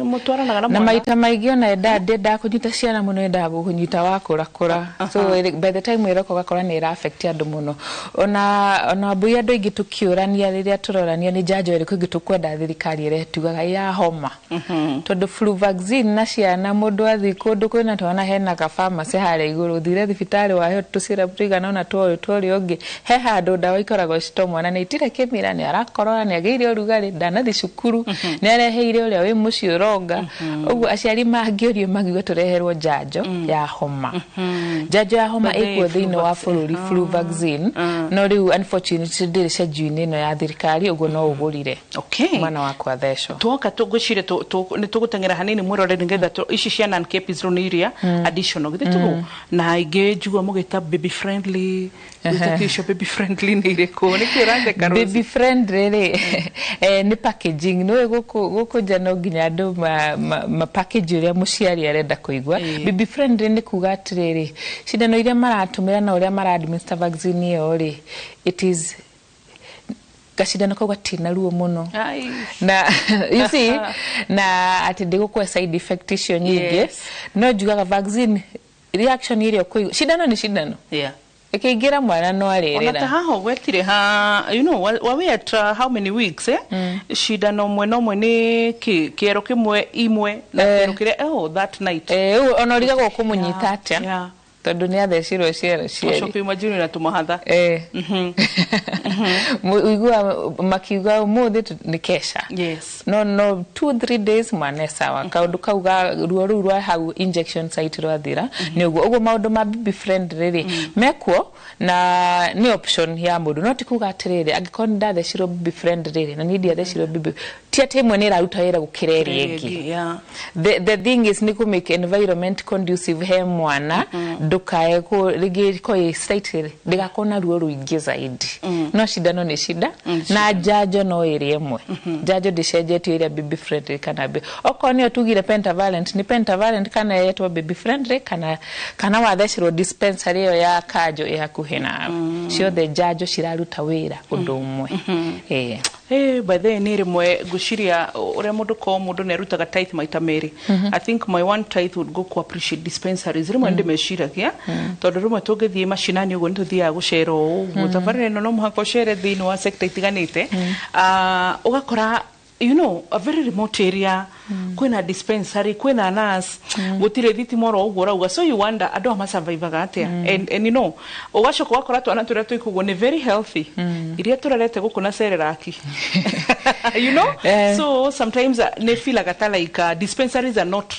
mũtwaranaga na maita maingĩ ona ndenda kũnyita ciana mũno ndenda kũnyita wakũrakũra so by the time ĩroko gakora nĩ ĩra affect andũ mũno ona Wambui andũ aingĩ tũkĩũrania rĩrĩa tũrorania nĩ njanjo ĩrĩkũ ĩngĩ tũkwenda thirikari ĩrĩa tugaga ya homa tondũ flu vaccine na ciana mũndũ athiĩ kũndũ kwĩna twana hena ka pharmacy harĩa igũrũ thire thibitarĩ wahe tũcira tũigana ona tũrĩ ũngĩ he handũ ndawa ikoragwo cito mwana nĩ itire kĩmira nĩ arakorora nĩ agĩire ũrugarĩ ndanathi cukuru nĩ areheire ũrĩa wĩ mũciĩ ũronga ũguo aciari mangĩũrio magiũka tũreherwo njanjo ya homa njanjo ya homa ĩkuo thĩinĩ wa bũrũri flu vaccine no rĩu unfortunately ndĩrĩ schedule-inĩ ĩno ya thirikari ũguo no ũgũrire mwana wakwa thecwo. Twoka tũgwĩciria nĩ tũgũteng'era hanini mwĩrore nĩgetha ici cia non-capes rũnĩ iria additional githitugu na ingĩ njigua mũgĩta baby friendly gĩtũkĩcio baby friendly nĩ irĩkũ nĩ kĩratheka Rose baby friendly rĩ nĩ packaging no gũkũ nja no nginya andũ ma package ũrĩa mũciari arenda kũigua baby friendly nĩ kuga atĩrĩrĩ cindano iria maratũmĩra na ũrĩa mara administer vaccine ĩyo rĩ it is gashindano kau gatina ruo muno na you see na ati ndigukwa side effect icio nyingi no njugaga vaccine reaction ile kwa shindano ni shindano ikiingira mwana no arerera ona ta haho gwetire ha you know we at how many weeks shindano mwe ni kiero kimwe imwe na kiero kire that night ona rigago kumunyita atia tondu ni athecirwo ciero cieri shopping majuni na tumahatha uigua makiuga umuthi ni kesha no 2-3 days mwana sawa kaundu kauga ruo rwa hau injection site rwathira ni uguo maundu ma baby friend riri mekwo na ni option ya mundu no tikuga atiriri angikoni ndathecirwo baby friend riri na nidi athecirwo baby tia temwe ni raruta wira gukireri engi the thing is ni ku make environment conducive he mwana dukae ko rigi ko slightly digakona ruo ruingi zaidi no shindano ni shida na jajo no iri emwe jajo dicejetio ire baby friendly kana be okoni otugire pentavalent ni pentavalent kana yetwa baby friendly kana wathecirwo dispensary yo ya kajo ya kuhina cio the jajo ciraruta wira undu umwe by the way ni rimwe guciria ure mundu nerutaga tithe maita meri I think my one tithe would go to appreciate dispensaries rimwe ndimeciragia tondu rimwe tungithie mashinani ugo nituthia gucero mutabarire no muhako cere thini wa sector itiganite ugakora you know a very remote area kwena dispensary kwena nurse gutire thitimoro ugo rauga so you wonder ado ma survive atia and you know ugashoka wakora twana turia tuikugo ni very healthy iria turarete gukuna sereraki you know so sometimes ne feel like dispensaries are not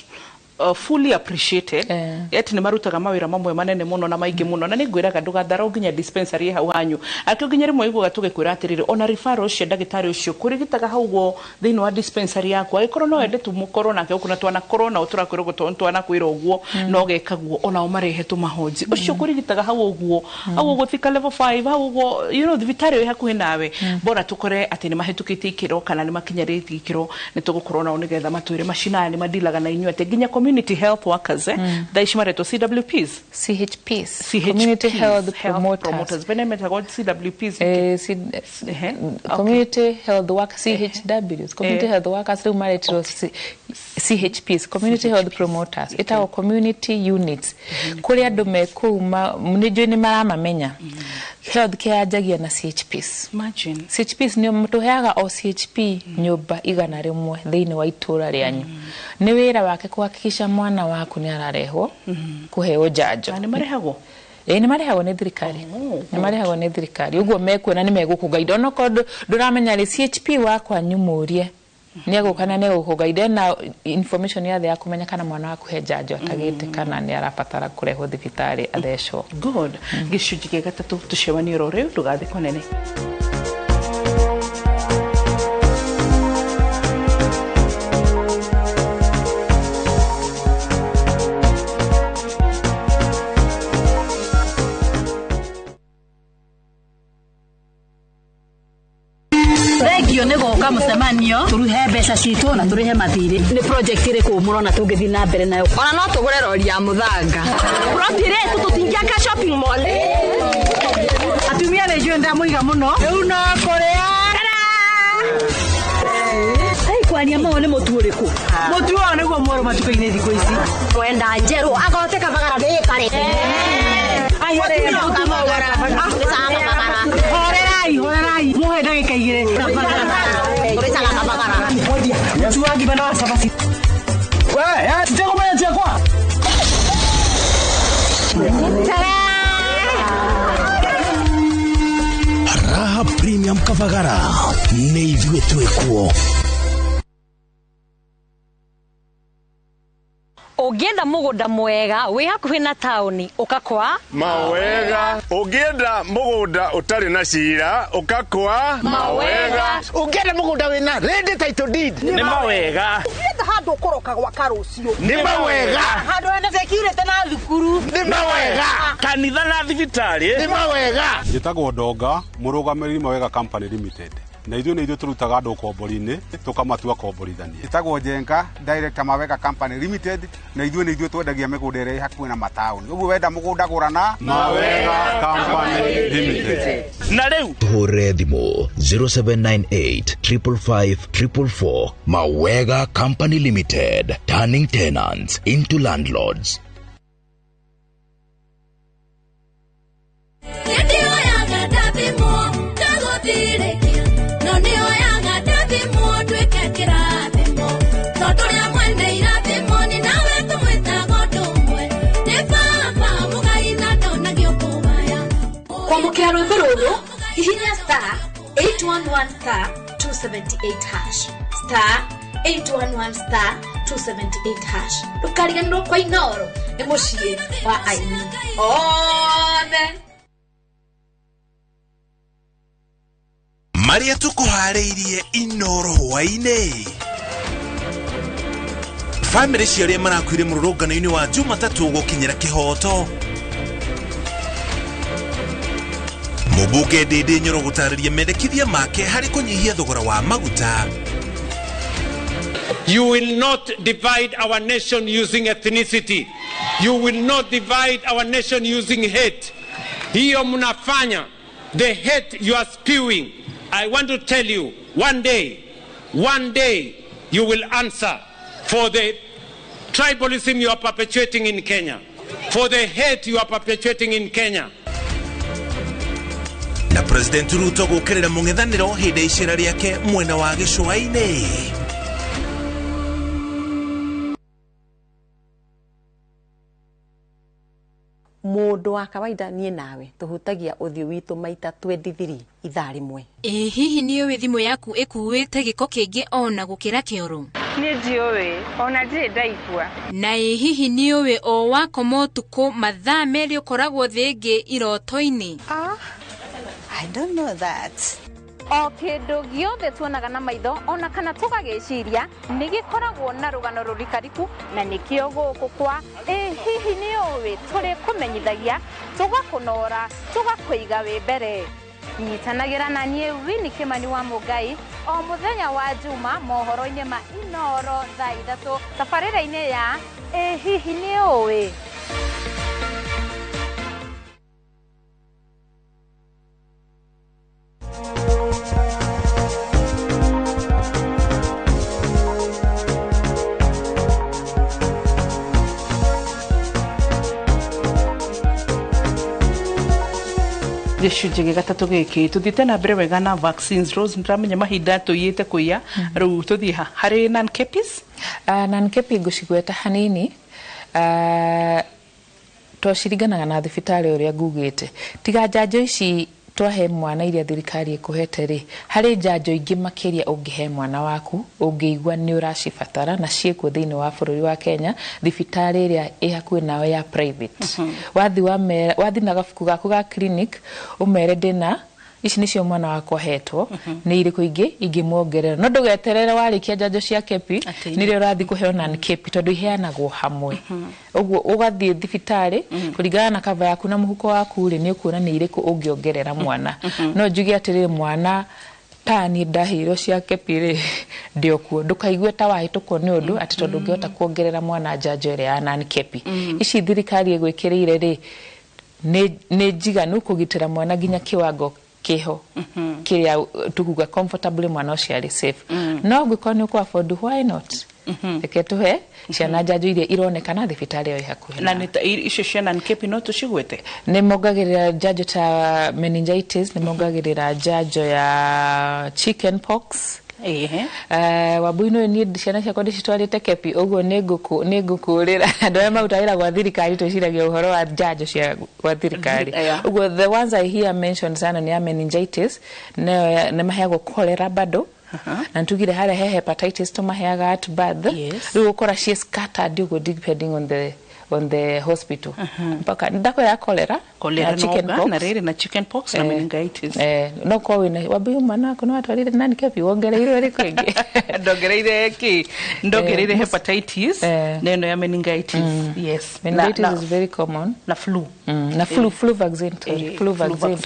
fully appreciated yet ni marutaga mawira mamwe manene muno na maingi muno na ningwiraga ndugathara nginya dispensary hau hanyu akio nginya rimwe iguga tugikwira atiriri ona referral cio ndagitari ucio kurigitaga haugo thini wa dispensary yakwa ikoro no ende tu mukoro nake ukuna twana corona uturakwira gutwana kwira uguo no gekaguo ona umarehe tu mahoji ucio kurigitaga hau uguo au guthika level 5 hau uguo you know thibitari hakuhi nawe bora tukore ati ni mahetukite ikiro kana ni makinyarite ikiro ni tugukorwo na unigetha matwire mashinani madilaga na inyu ate nginya community health workers daishimareto CWPs CHPs community health promoters benemeta god CWPs community health workers CHWs community health workers rumareto CHPs community health promoters itago community units kuri andu mekuma nijo ni maramamenya health care jagia na CHPs imagine CHPs ni mutuheaga o CHP nyumba igana rimwe thiini wa itura rianyu ni wira wake kuhakikisha mwana waku ni ararehwo kuheo jajo ni marehagwo ni marehagwo ni thirikari ni marehagwo ni thirikari uguo mekwena ni megukugaida no kondo nduramenya ri CHP wakwa nyumurie ni agukana ne gukugaida na information ya ya kumenya kana mwana waku he jajo atagite kana ni arapatara kurehwo thibitari athecwo good gicunji kia gatatu tucewani ro riu tugathi konene Regio nego kamusemanio turuhe mbeca citu na turihe mathiri ni project ire ku murona tungithi na mbere nayo ona no tugure rori ya muthanga rotire tutingia ka shopping mall atumia regio nda muiga muno riu no korea ai kwani amone mutuuriku mutuo nego moro matukaine thiko ici mwenda njeru agote kabagara de kare ai horerai horerai muhe ndagika igire turisala kabagara tuangi bana wa sabasi we tiko mwana chakwa Raha Premium Kavagara ni ithuĩ twĩkuo. Ugienda mugunda mwega wi hakuhi na tauni ukakwa mawega ugienda mugunda utari na cira ukakwa mawega ugienda mugunda wina ready title deed ni mawega ugienda handu ukoroka gwa karucio ni mawega handu ene security na thukuru ni mawega kanitha na thibitari ni mawega Njitagwo Ndonga murugamiri Mawega Company Limited na ithuĩ tũrutaga andũ kombori-inĩ tũkamatua komborithania. Itagwo Njenga, Director Mawega Company Limited, na ithuĩ twendagia mĩgũnda ĩrĩa hakuhĩ na mataũni. Ũguo wenda mũgũnda gũrana Mawega Company Limited. Na rĩu tũhũrĩre thimũ 0798 555 444. Mawega Company Limited, turning tenants into landlords. Kwamukira rwimbo ruru hihinya star 811 star 278 hash star 811 star 278 hash ndukariganirwo kwa Inoro ni muciĩ wa aini othe Maria tukuharĩirie Inoro hwainĩ. Family ciarĩa marakuire mũrũrũngano-inĩ wa Jumatatũ gũkinyĩra kĩhoto. Mũmbunge Ndĩndĩ Nyoro gũtarĩria mendekithia make harĩ kũnyihia thogora wa maguta. You will not divide our nation using ethnicity. You will not divide our nation using hate. Hiyo mnafanya. The hate you are spewing. I want to tell you, one day, you will answer for the tribalism you are perpetuating in Kenya, for the hate you are perpetuating in Kenya. Na President Ruto gũkerera mũng'ethanĩro hĩndĩ icera rĩake mwena wa gĩcũa-inĩ. Mũndũ wa kawaida niĩ nawe tuhutagia ũthiũ witũ maita 23 ithaa rĩmwe. Hihi nĩ ũĩ thimũ yaku ĩkuĩte gĩko kĩngĩ ona gũkĩra kĩoro? Nĩ ndiũĩ, ona ndirĩ ndaigua. Na hihi nĩ ũĩ o wakoma ũtukũ mathaa merĩ ũkoragwo thĩ ĩngĩ iroto-inĩ? I don't know that. O kĩndũ gĩothe tuonaga na maitho ona kana tũgagĩciria nĩ gĩkoragwo na rũgano rũrikariku na nĩkĩo gũkũ kwa hihi nĩ ũĩ tũrĩ kũmenyithagia tũgakũnora tũgakũiga wĩ mbere. Nyitanagĩra na niĩ Winnie Kimani wa Mũngai o mũthenya wa Juma mohoro-inĩ ma Inoro thaa 3 tabarĩra-inĩ ya hihi nĩ ũĩ. Gĩcunjĩ gĩa gatatũ gĩkĩ tuthiĩte na mbere wega na vaccines. Rose nĩtũramenya mahinda tũiyĩte kũiya rĩu tũthiĩ harĩ Nankepis. Nankepi ngũcigweta hanini twaciringanaga na thibitarĩ ũrĩa ngugĩte tiga njanjo ici twahe mwana iria thirikari ĩkũhete rĩ harĩ njanjo ingĩ makĩria ũngĩhe mwana waku ũngĩigua nĩ ũracibatara na ciĩkuo thĩinĩ wa bũrũri wa Kenya thibitarĩ ĩrĩa ĩ hakuhĩ nawe ya private. Wathi na gabuku gaku ga clinic ũmere ndĩna ici nĩcio mwana wakwa hetwo nĩ irĩkũ ingĩ ingĩmuongerera no ndũgeterere warĩkia njanjo cia kepi nĩrĩo ũrathiĩ kũheo Nankepi tondũ iheanagwo hamwe. Ũguo ũgathiĩ thibitarĩ kũringana na kava yaku na mũhuko waku rĩ nĩ ũkuona nĩ irĩkũ ũngĩongerera mwana. No njuge atĩrĩ mwana tani ndahiro cia kepi rĩ ndĩokuo ndũkaigue ta wahĩtũkwo nĩ ũndũ atĩ tondũ ũngĩhota kuongerera mwana njanjo ĩrĩa ya Nankepi. Ici thirikari ĩgwĩkĩrĩire rĩ nĩ njiganu kũgitĩra mwana nginya kĩwango kĩho kĩrĩa tukuga comfortable mwana ũcio arĩ safe. No ngĩkorwo nĩ ũkũ afford why not? Reke tũhe ciana njanjo iria ironekana thibitarĩ ĩyo hakuhĩ. Na icio cia Nankepi no tũcigwete? Nĩ mongagĩrĩra njanjo ta meningitis, nĩ mongagĩrĩra njanjo ya chicken pox. Wabũi ni ciana ciakwa ndĩcitwarĩte kepi ũguo nĩ ngũkũrĩra andũ arĩa marutagĩra gwa thirikari twĩciragia ũhoro wa njanjo cia gwa thirikari. Ũguo the ones I hear mentioned sana nĩ ya meningitis nĩ maheagwo cholera bado na ntugire harĩa he hepatitis tũmaheaga at birth. Rĩu ũkora she scattered ũguo depending on the hospital mpaka ndako ya cholera na chickenpox na rere na chickenpox na meningitis no ko wina wabiyo mana kono atwarire nani kepi wongereire ri kwingi ndogereire hepatitis neno ya meningitis yes meningitis is very common na flu na flu vaccine flu vaccine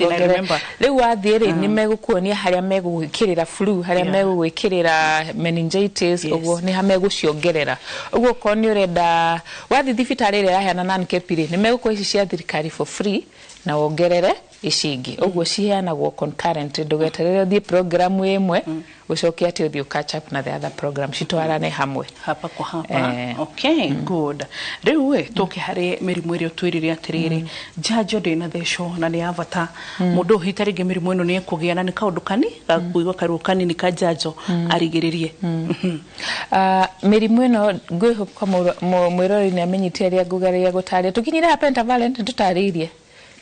riu wathiire ni megukuonia haria megugwikirira flu haria megugwikirira meningitis uguo ni ha meguciongerera uguo ko ni urenda wathi thibitari ria yaheana nan kepiri ni megukwa ici cia thirikari for free na wongerere icingi uguo ciheanagwo concurrent ndugeterere thie program imwe ucoke ati uthio catch up na the other program citwarane hamwe hapa kwa hapa okay good riu we toke hari mirimu irio twirire atiriri jajo ndina thesho na ni avata mundu hitarige mirimu ino ni kugia na ni kaundu kani gakuigwa karukani ni ka jajo arigiririe mirimu ino ngwiho kwa mwirori ni amenyitie ria ngugaria gutaria tukinyire ha pentavalent tutaririe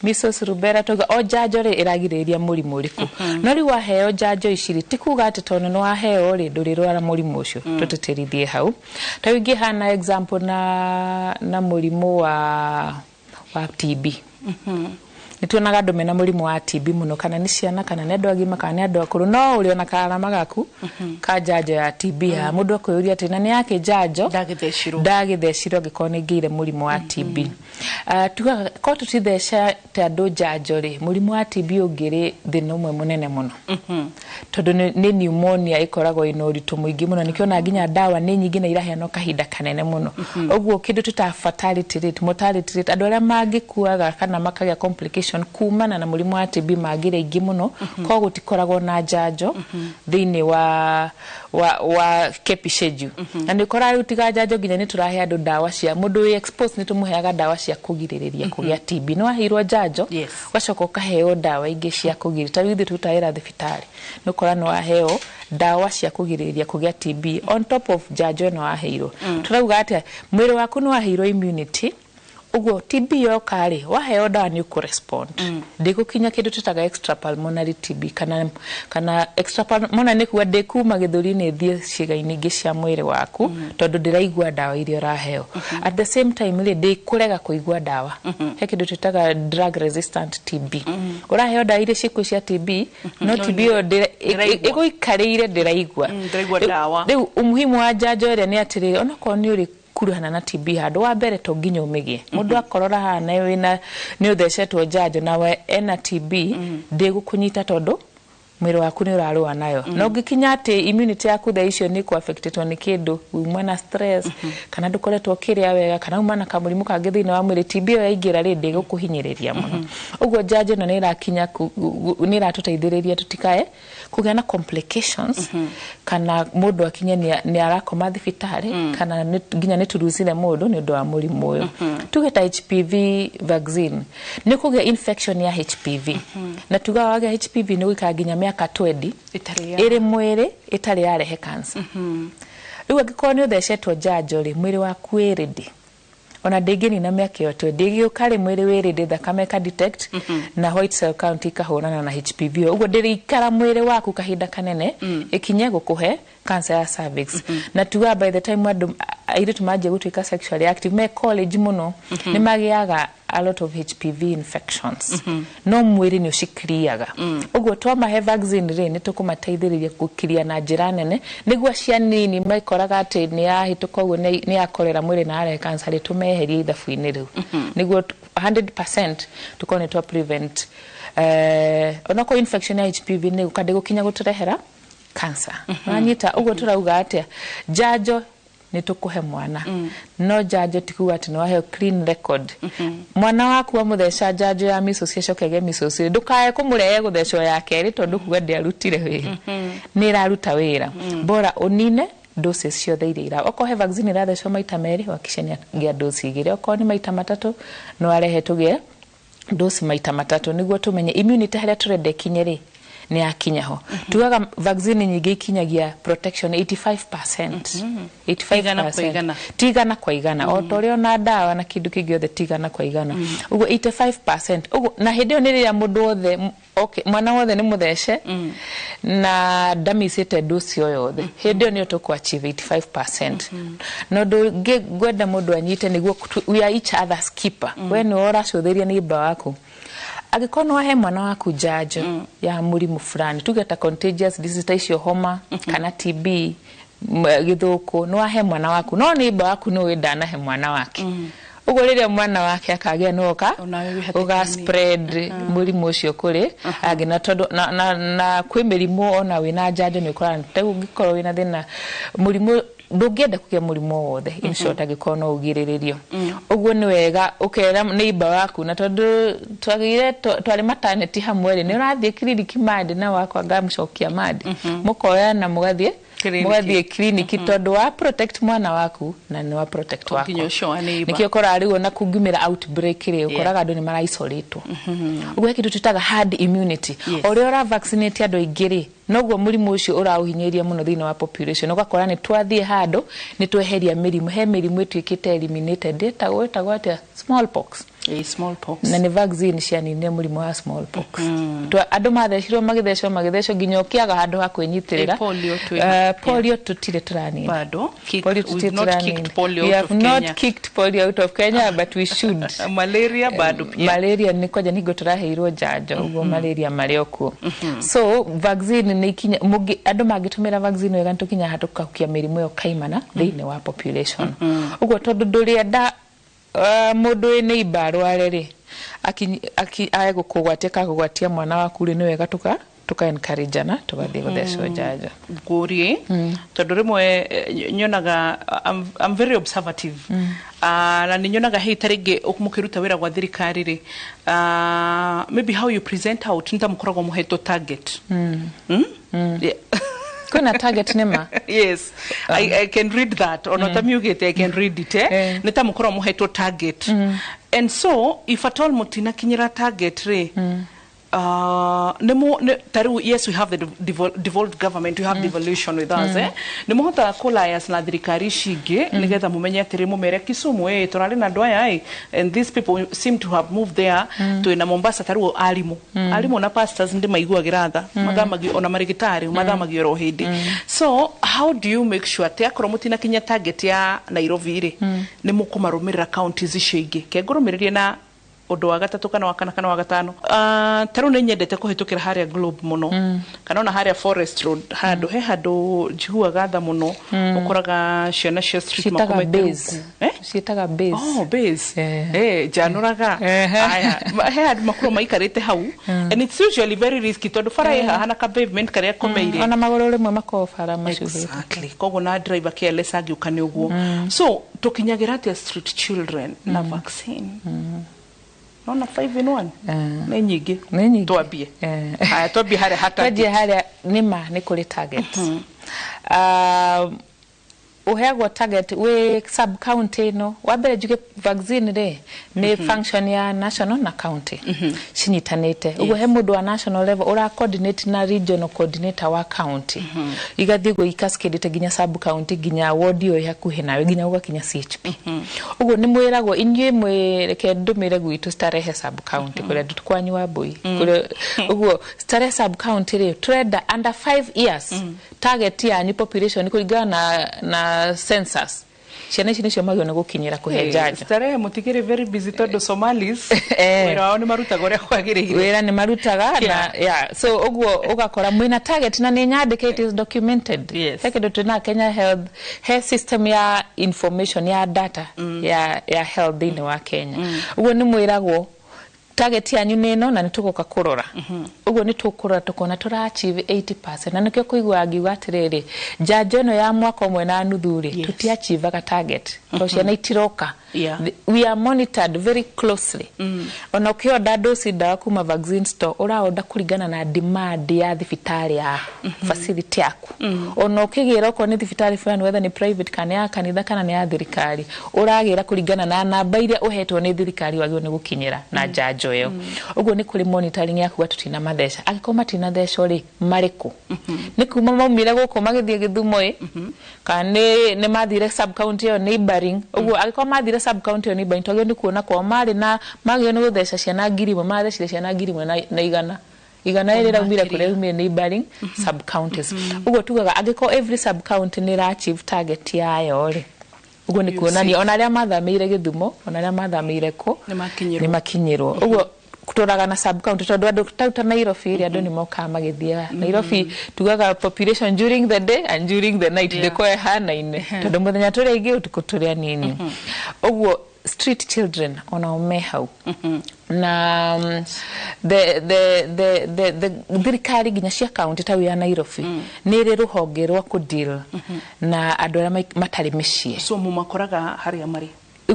measles rubella toga o jajo ri iragiriria murimu riku no ri waheo jajo iciri tikuga ati tono no waheo ri ndurirwara murimu ucio tuteterithie hau ta wingi hana example na murimu wa TB nituonaga andu mena murimu wa TB muno kana ni ciana kana ni andu agima kana ni andu akuru no uri ona karama gaku ka jajo ya TB ya mundu akuyuria ati na ni yake jajo ndagithecirwo gikoni ngire murimu wa TB tuga ko tutithesha ta andu jajo ri murimu wa TB ungiri thina umwe munene muno tondu ni pneumonia ikoragwo ino ritu muingi muno nikiona nginya dawa ni nyingi na iraheano kahinda kanene muno uguo kindu tuta fatality rate andu aria mangikuaga kana makagia complication kumana na murimu wa TB magire ingi muno ko gutikoragwo na jajo thiini wa kepi schedule na nikora rutiga jajo ginya ni turahe andu dawa cia mundu we expose ni tumuheaga dawa cia kugiririria kugia TB no ahirwo jajo wacoka ukaheo dawa ingi cia kugirita withi tutaira thibitari nukora no aheo dawa cia kugiririria kugia TB on top of jajo no ahirwo turauga ati mwiri waku no ahirwo immunity ugo TB yokari waheo dawa ni correspond ndigukinya kindu tutaga extra pulmonary TB kana extra pulmonary ni kuwa ndekuma githuri ni thie ciga ingi cia mwiri waku tondu ndiraigua dawa irio raheo at the same time ri ndikurega kuigua dawa he kindu tutaga drug resistant TB uraheo dawa irio ciku cia TB no TB iguikarire ndiraigua dawa riu umuhimu wa jajo ria ni atiri ona ko ni uri kuruhana na TB handu wa mbere to nginya umigie mundu akorora hana wina ni uthecetwo jajo nawe ena TB ndigukunyita tondu mwiri waku ni urarua nayo no ngikinya ati immunity yaku tha icio ni ku affected ni kindu umwe na stress kana ndukoretwo kiria wega kana umana kamurimu kangi thina wa mwiri TB yaingira ri ndigukuhinyiriria muno uguo jajo no ni irakinya ni iratuteithiriria tutikae kugia na complications kana mundu akinya ni arakoma thibitari kana nginya ni turuzire mundu ni ndu wa murimu uyu tugeta HPV vaccine ni kugia infection ya HPV na tuga waga HPV ni wika nginya miaka 20 iri mwiri itari yarehe cancer riu angikoni uthecetwo jajo ri mwiri waku ready ona ndingini na miaka yote ndingiukari mwiri wirinde thakame ka detect na white cell count ikahurana na HPV uguo ndirikara mwiri waku kahinda kanene ikinye gukuhe cancer ya cervix na tuga by the time andu airitu maje gutuika sexually active me college muno ni magiaga a lot of HPV infections no mwiri ni ucikiriaga uguo twama he vaccine ri ni tukumateithiriria gukiria na njira nene niguo cia nini maikoraga ati ni yahituka uguo ni yakorera mwiri na are cancer tumeheria ithabu-ini riu niguo 100% tukone to prevent onako infection ya HPV ni ukande gukinya guturehera cancer anyita uguo turauga atia jajo ni tukuhe mwana no jajo tikuga ati no wahe clean record mwana waku wa mutheca jajo ya measles icokege measles ndukae kumurehe guthecwo ya keri tondu kuga ndiarutire wira ni raruta wira bora unine doses ciothe iria okohe vaccine irathecwo maita meri wakishania gia dose igire oko ni maita matatu no arehe tugie dose maita matatu niguo tumenye immunity haria turende kinyeri ni akinyaho tugaga vaccine nyingi ikinyagia protection 85% 85% tigana kwa igana o torio na dawa na kindu kingi othe tigana kwa igana ugo 85% ugo na hindi ni ria mundu othe okay mwana wothe ni muthece na ndamicite nducio yothe hindi ni to achieve 85% no gwenda mundu anyite niguo we are each other's keeper we no uracuthiria ni mba waku agiko no he mwana waku njanjo ya murimu fulani tugeta contagious disease icio homa kana TB githuku no he mwana waku no ni mba waku no wenda he mwana wake ugo riria mwana wake akagia noka uga spread murimu ucio kuri agina tondu na kwi mirimu ona wina njanjo ni ukora tegu gikorwo wina thina murimu ndungenda kugia murimu wothe in short agiko no ugiriririo uguo ni wega ukera neighbor waku na tondu twagire twari maternity hamwe ni urathie clinic mad na wakwa ngamcokia mad mukoya na mugathie kliniki tondu wa protect mwana waku na ni wa protect wako nikio kora arigo na kungumira outbreak ri ukoraga andu ni mara isolate uguo kitu tutaga herd immunity ori ora vaccinate andu ingiri noguo murimu ucio urauhinyeria muno thina wa population ugakora ni twathie hando ni tweheria mirimu he mirimu itwikite eliminated data gwata smallpox smallpox na ni vaccine cianine murimu wa smallpox andu mathecirwo magithecwo nginya kiaga handu ha kwinyitirira polio tutire turani bado we have not kicked polio out of Kenya but we should malaria bado pia malaria ni kwaja nigo turaheirwo njanjo ugo malaria marioku so vaccine ni kinya andu magitumira vaccine wega ntukinya hatukahukia mirimu yo kaimana thini wa population ugo tondu ndurienda mundu ni ibarware ri aye gukugwatia mwana waku ri ni wega tuka encourage na tugathie guthecwo njanjo nguri tondu rimwe nyonaga I'm very observative na ninyonaga taringi mukiruta wira gwa thirikari ri maybe how you present out ntamukoragwo muheto target kuna target nema yes I can read that or not amugete I can read it nitamukora muheto target and so if at all mutina kinyira target re yes we have the devolved government we have devolution with us nimo hota alliance na thirikari shingi nigetha mumenye atiri mumere Kisumu turari na ndoya and these people seem to have moved there to in Mombasa taru alimu na pastors ndi maiguagira tha mathamagi ona marigitari mathamagi oro hindi so how do you make sure te akoro mutina kinya target ya Nairobi ri ni mukumarumirira counties ishingi kengurumiririe na undu wa gatatu kana wa kana kana wa gatano taru ni nyendete kuhitukira haria globe muno kana ona haria forest road handu jihua gatha muno ukoraga ciana cia street makomete cietaga base base januraga aya he makuru maikarite hau and it's usually very risky tondu fara hana ka pavement karia komeire ona magoro rimwe makofara macuhite exactly kogo na driver careless agiukane uguo so tukinyagira atia street children na vaccine nona 5 in 1 ni nyingi twambie haya twambie hare hata twaje hare nima ni kuri target uheagwo target we sub county no wabere juke vaccine re ni function ya national na county cinyitanite ugo he mundu wa national level ura coordinate na regional coordinator wa county igathi go ikaskedite ginya sub county ginya ward yo yakuhe nawe ginya uga kinya CHP ugo ni mwiragwo inywe mwireke ndumire gwitu starehe sub county kure tukwanyu wa boy kure ugo starehe sub county re trade under 5 years target ya ni population kuligana na census ciana cio magio na gukinyira kuhe njanjo starehe mutigire very busy tondu Somalis wira wao ni marutaga uria kwagirire wira ni marutaga na so uguo ugakora mwina target na ni nyandikite is documented hekedo tuna Kenya health system ya information ya data ya health in wa Kenya uguo ni mwiragwo target yanyu neno na nitugoka kurora uguo nitukura tukona tura achieve 80% na nikyo kuigwa ngiuga atiriri njanjo no ya mwaka umwe na nuthuri tuti achieve ka target to ciana itiroka we are monitored very closely ona ukioda dosi dawa kuma vaccine store uraoda kuringana na demand ya thibitari ya facility yaku ona ukigira uko ni thibitari fulani whether ni private kana ya kanitha kana ni ya thirikari uragira kuringana na namba iria uhetwo ni thirikari wagio ni gukinyira na njanjo yo uguo ni kuri monitoring yaku gatutina mathesha agikoma tina thesho ri mariku ni kuma maumire guko magithie Githumo kana ni mathire sub county yo neighboring uguo agikoma mathire sub county yo neighboring twagio ni kuona kwa mari na magio ni guthesha ciana ngiri mathecire ciana ngiri na igana igana iri raumire kure umire neighboring sub counties ugo tugaga agiko every sub county ni ra achieve target yayo ri ugo ni kuonania ona aria mathamire Githumo ona aria mathamire ko ni makinyirwo ugo kutoraga na sub county tondu andu tauta Nairobi ri andu ni moka magithia Nairobi tugaga population during the day and during the night ndiko ehana-ine tondu muthenya turi ingi utuku turi anini ugo street children ona omehau na the thirikari ginya cia county tawi ya Nairobi ni ri ruhonge rwa ku deal na andu aria matari micii so mu makoraga haria mari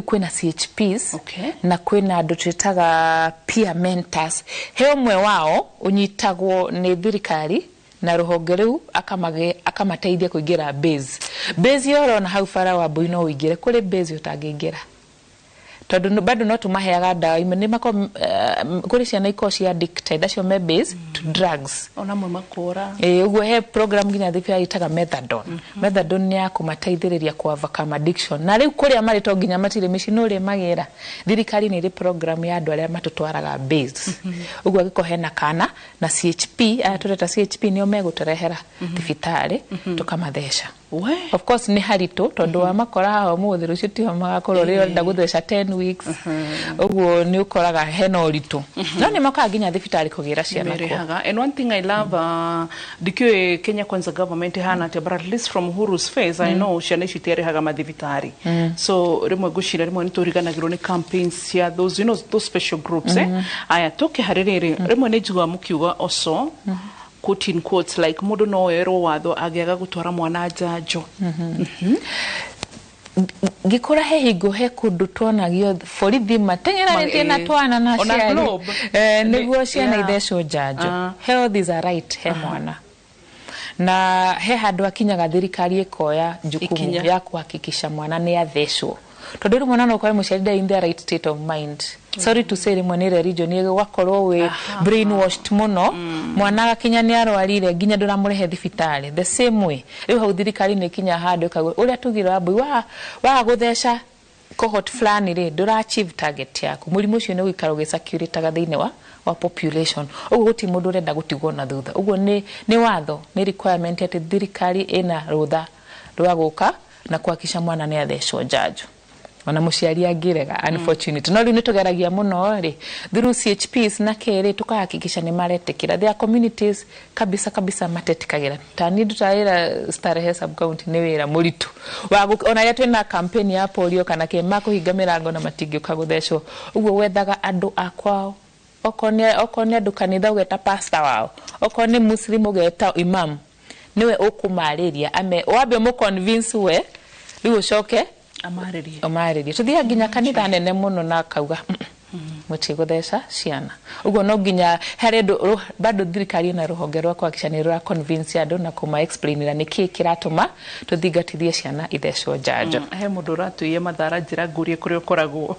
kwina CHPs na kwina andu twitaga peer mentors he umwe wao unyitagwo ni thirikari na ruhonge riu akamateithia kuingira base yoro na hau fara wa Boino uingire kuri base utangiingira tondu bado no tumaheaga dawa imwe ni mako kuri ciana ikoci addicted acio me base to drugs ona mwe makora uguo he program ginya thipia itaga methadone methadone ni ya kumateithiriria ku overcome addiction na riu kuri amari to ginya matire micino ri magira thirikari ni ri program ya andu aria matutwaraga base uguo giko hena kana na CHP tureta CHP ni omeguturehera thibitari tukamathesha of course ni harito tondu wa makora ha muthi rucio ti magakorwo ri ndaguthesha 10 weeks uguo ni ukoraga hena uritu no ni maka ginya thibitari kugira ciana ko and one thing I love dikyo Kenya Kwanza government hana te but at least from Uhuru's phase I know ciana citiere haga mathibitari so rimwe gushira rimwe ni turiganagirwo ni campaigns ya those those special groups aya toke haririri rimwe ni jigwa mukiuga also quote in quotes like mundu no ero watho agiaga gutwara mwana njanjo gikora he hingo he kundu twonagio borithi mateng'eranĩtie na twana na ciari nĩguo ciana ithecwo njanjo health is a right he mwana na he handũ akinyaga thirikari ikoya jukumu ya kuhakikisha mwana ni athecwo tondu mwana no kwa muciari in the right state of mind sorry to say rimwe ni religion ni wakorwo we brainwashed muno mwana gakinya ni arwarire ginya nduramurehe thibitari the same way riu hau thirikari ni kinya handu kago uria tugire abui wa guthesha cohort flani ri ndura achieve target yaku murimu ucio ni wikaro gisecuritaga thiine wa population uguo guti mundu renda gutigwo na thutha uguo ni watho ni requirement ati thirikari ina rutha rwa guka na kuhakikisha mwana ni athecwo njanjo ona muciari angirega unfortunate no riu nitugeragia muno ri through CHPs na kere tukahakikisha ni maretekira their communities kabisa matetikagira tani ndutaira Starehe sub county ni wira muritu ona ya twina campaign ya polio kana ke makuhinga mirango na matingio kaguthecwo uguo wethaga andu akwao okonia andu kanitha ugeta pastor wao okoni muslim ugeta imam niwe ukumariria wambe mu convince we riu coke amaririe tuthia ginya kanitha nene muno na kauga muti guthesha ciana uguo no ginya hari bado thirikari na ruhonge rwa kuhakikisha ni rwa convince andu na kuma explain ra niki kiratuma tuthingatithie ciana ithecwo njanjo he mundu ratuye mathara njira ngurie kuri ukoragwo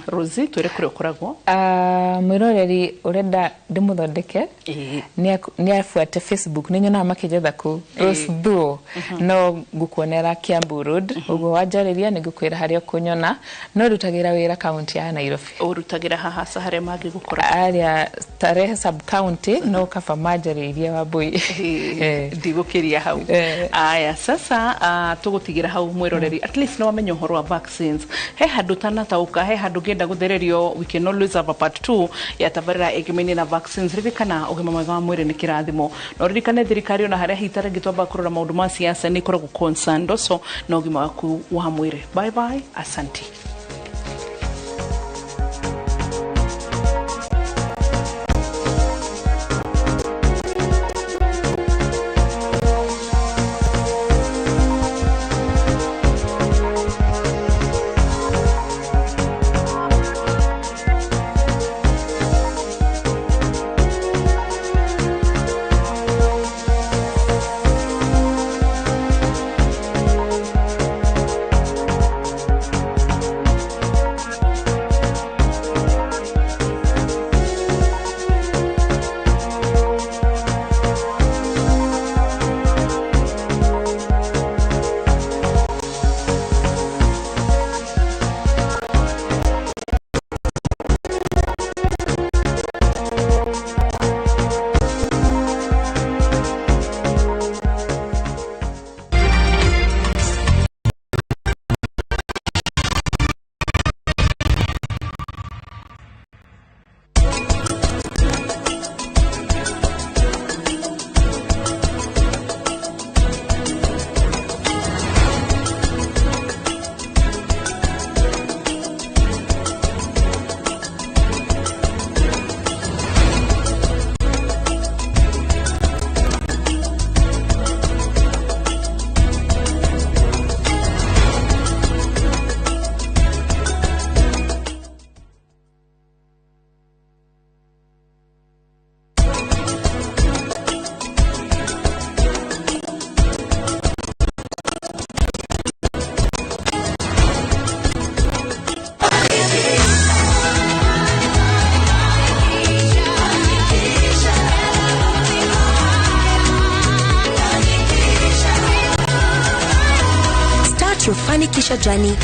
Rosie twire kuri ukoragwo mwiroreri urenda ndimuthondeke ni afuate Facebook ni nyona makijetha ku Rose Duo no gukuonera Kiambu Road uguo wanjariria ni gukwira hario kunyona no rutagira wira county ya Nairobi urutagira haha sahare magi gukora aria Starehe sub county no kaba manjariria Wambui ndigukiria hau aya sasa tugutigira hau mwiroreri at least no wamenyo horo wa vaccines he handu tanatauka he handu ngenda guthererio we can always have a part 2 ya tabarira egimeni na vaccines ririkana ugima mwega wa mwiri ni kirathimo no ririkane thirikari ona haria hitare gitwamba kurora maundu ma siasa ni koragwo concerned also na ugima waku wa mwiri bye bye asante. kufanikisha jamii.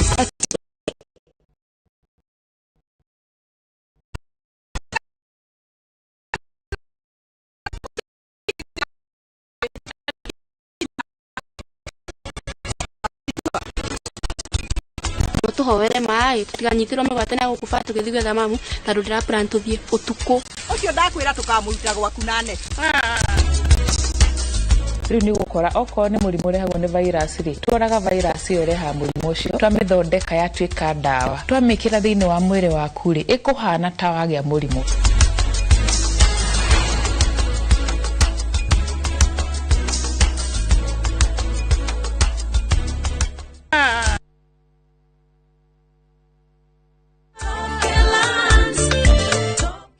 tuhoere mai tutiganyitirwo migwate na gukufa tugithigwe thamamu na rudira plan tuthie utuku ucio ndakwira tukamuita gwaku na net riu ni gukora oko ni murimu rehagwo ni virus ri tworaga virus iyo reha murimu ucio twamithondeka yatuika ndawa twamikira thiini wa mwiri waku ri ikuhana ta wagia murimu.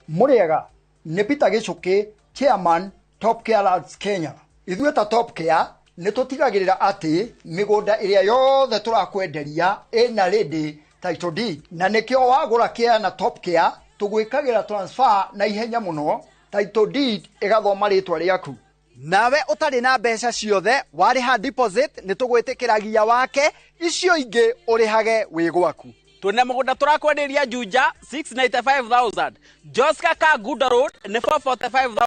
Muriega ni Peter Gichuki, chairman Top Care Lands Kenya. Ithuĩ ta Top Care ni tutigagirira ati migunda iria yothe turakwenderia ina ready title deed na nikio wagura Care na Top Care tugwikagira transfer na ihenya muno title deed igathoma ritwa riaku. Nawe utari na mbeca ciothe wariha deposit ni tugwitikiragia wake icio ingi urihage wi gwaku. Tuna mugunda turakwenderia Juja 695,000. Joska ka Guda Road ni 445,000.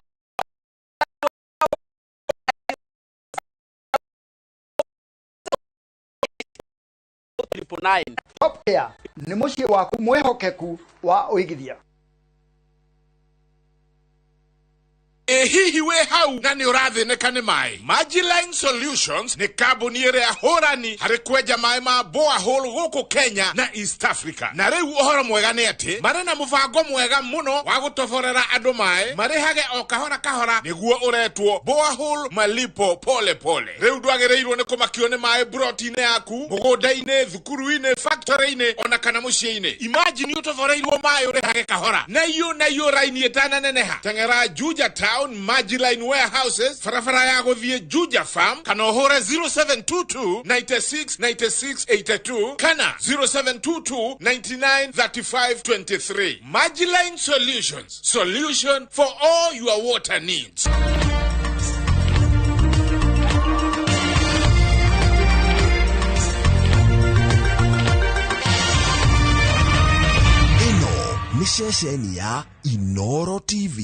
Top Care ni muciĩ waku mwehokeku wa uigithia. Hihi we hau na ni urathineka ni mai. Magiline Solutions ni kambuni iria hurani hari kwenja mai ma borehole guku Kenya na East Africa. Na riu uhoro mwega ni ati mari na mubango mwega muno wa gutoborera andu mai marihage o kahora kahora niguo uretwo borehole malipo pole pole. Riu ndwagireirwo ni kumakio ni mai broti-ini yaku mugunda-ini thukuru-ini factory-ini ona kana muciĩ-ini. Imagine utoboreirwo mai urihage kahora na iyo raini etana neneha tengera Juja Town Magiline Warehouses farafara ya guthie Juja Farm kana hore 0722 96 96 82 kana 0722 99 35 23. Magiline Solutions, solution for all your water needs. Ino ni ceceni ya Inoro TV.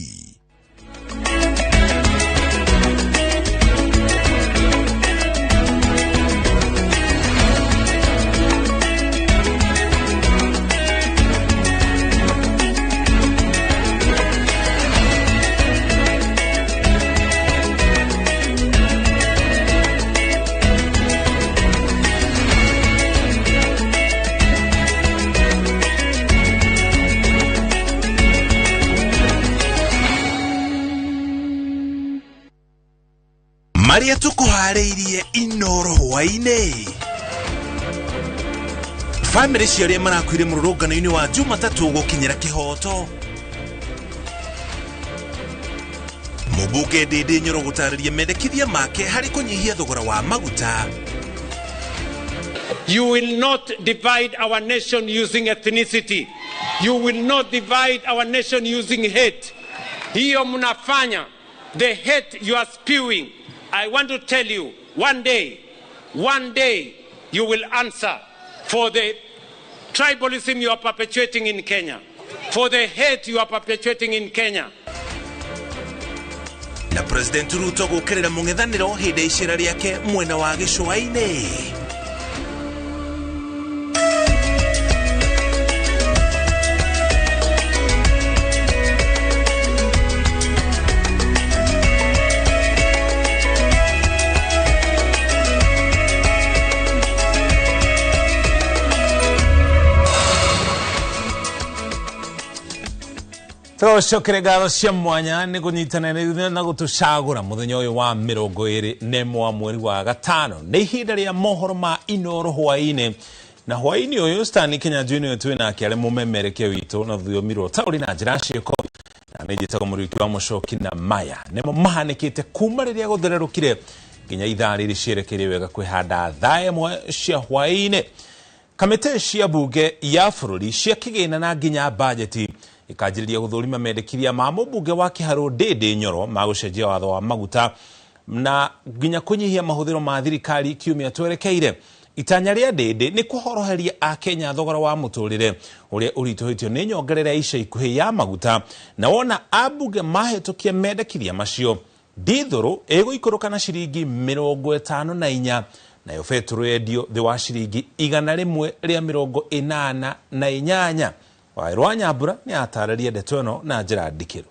Maria tukuhariirie Inoro hwaine. Family ciaria marakwire mururungano-ini wa Jumatatu gukinyira kihoto. Mubuge Ndindi Nyoro gutariria mendekithia make hari kunyihia thogora wa maguta. You will not divide our nation using ethnicity. You will not divide our nation using hate. Hiyo mnafanya. The hate you are spewing. I want to tell you, one day, you will answer for the tribalism you are perpetuating in Kenya, for the hate you are perpetuating in Kenya. Na President Ruto gukerera mung'ethaniro hindi icira riake mwena wa gicua-ini. Tucokere ngatho cia mwanya ni kunyitanĩra na gutucagura muthenya uyu wa 21 mweri wa gatano ni ihinda ria mohoro ma Inoro hwaine na hwaine uyu Stanley Kenya Junior twina kiare mumemereke witu na thiomi ro tauri na njira ciiko na ni jitako muriki wa mucoki na maya nimo mahanikite kuma riria guthererukire nginya ithaa riri cierekeire wega kwihanda thaa imwe cia hwaine. Kamite cia bunge ya bururi cia kigina na nginya budget ikajiriria guthurima mendekithia ma mubunge wa Kiharu Ndindi Nyoro magucenjia watho wa maguta na nginya kunyihia mahuthiro ma thirikari kiumia twerekeire. itanya rĩa Ndĩndĩ nĩ kũhoroheria Akenya thogora wa mũtũrĩre ũrĩa ũritũhĩtio nĩ nyongerera ica ikuhĩ ya maguta, na wona ambunge mahĩtũkia mendekithia macio, ndithũrũ ĩgũikũrũka na ciringi 54, nayo betũrũ yendio thĩ wa ciringi 188. Wairwa Nyambura nĩ atarĩria ndeto ĩno na njĩra ndikĩru.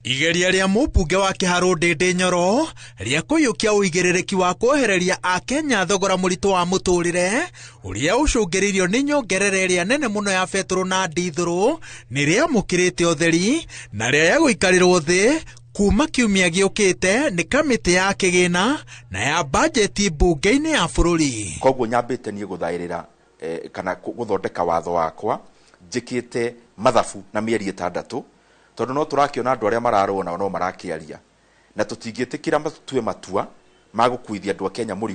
Igeria rĩa mũmbunge wa Kĩharũ Ndĩndĩ Nyoro rĩa kũiyũkia ũigĩrĩrĩki wa kwehereria Akenya thogora mũritũ wa mũtũrĩre ũrĩa ũcũngĩrĩirio nĩ nyongerera ĩrĩa nene mũno ya betũrũ na ndithũrũ nĩ rĩamũkĩrĩte ũtheri na rĩa gũikarĩrwo thĩ kuma kiumia gĩũkĩte nĩ kamĩtĩ ya kĩgĩna na ya bajeti mbunge-inĩ ya bũrũri. Koguo nyambĩte niĩ gũthaĩrĩra kana gũthondeka watho wakwa njĩkĩte mathabu na mĩeri 6, tondũ no tũrakĩona andũ arĩa mararũa nao no marakĩaria na tũtingĩtĩkĩra matue matua ma gũkuithia andũ a Kenya mũrigo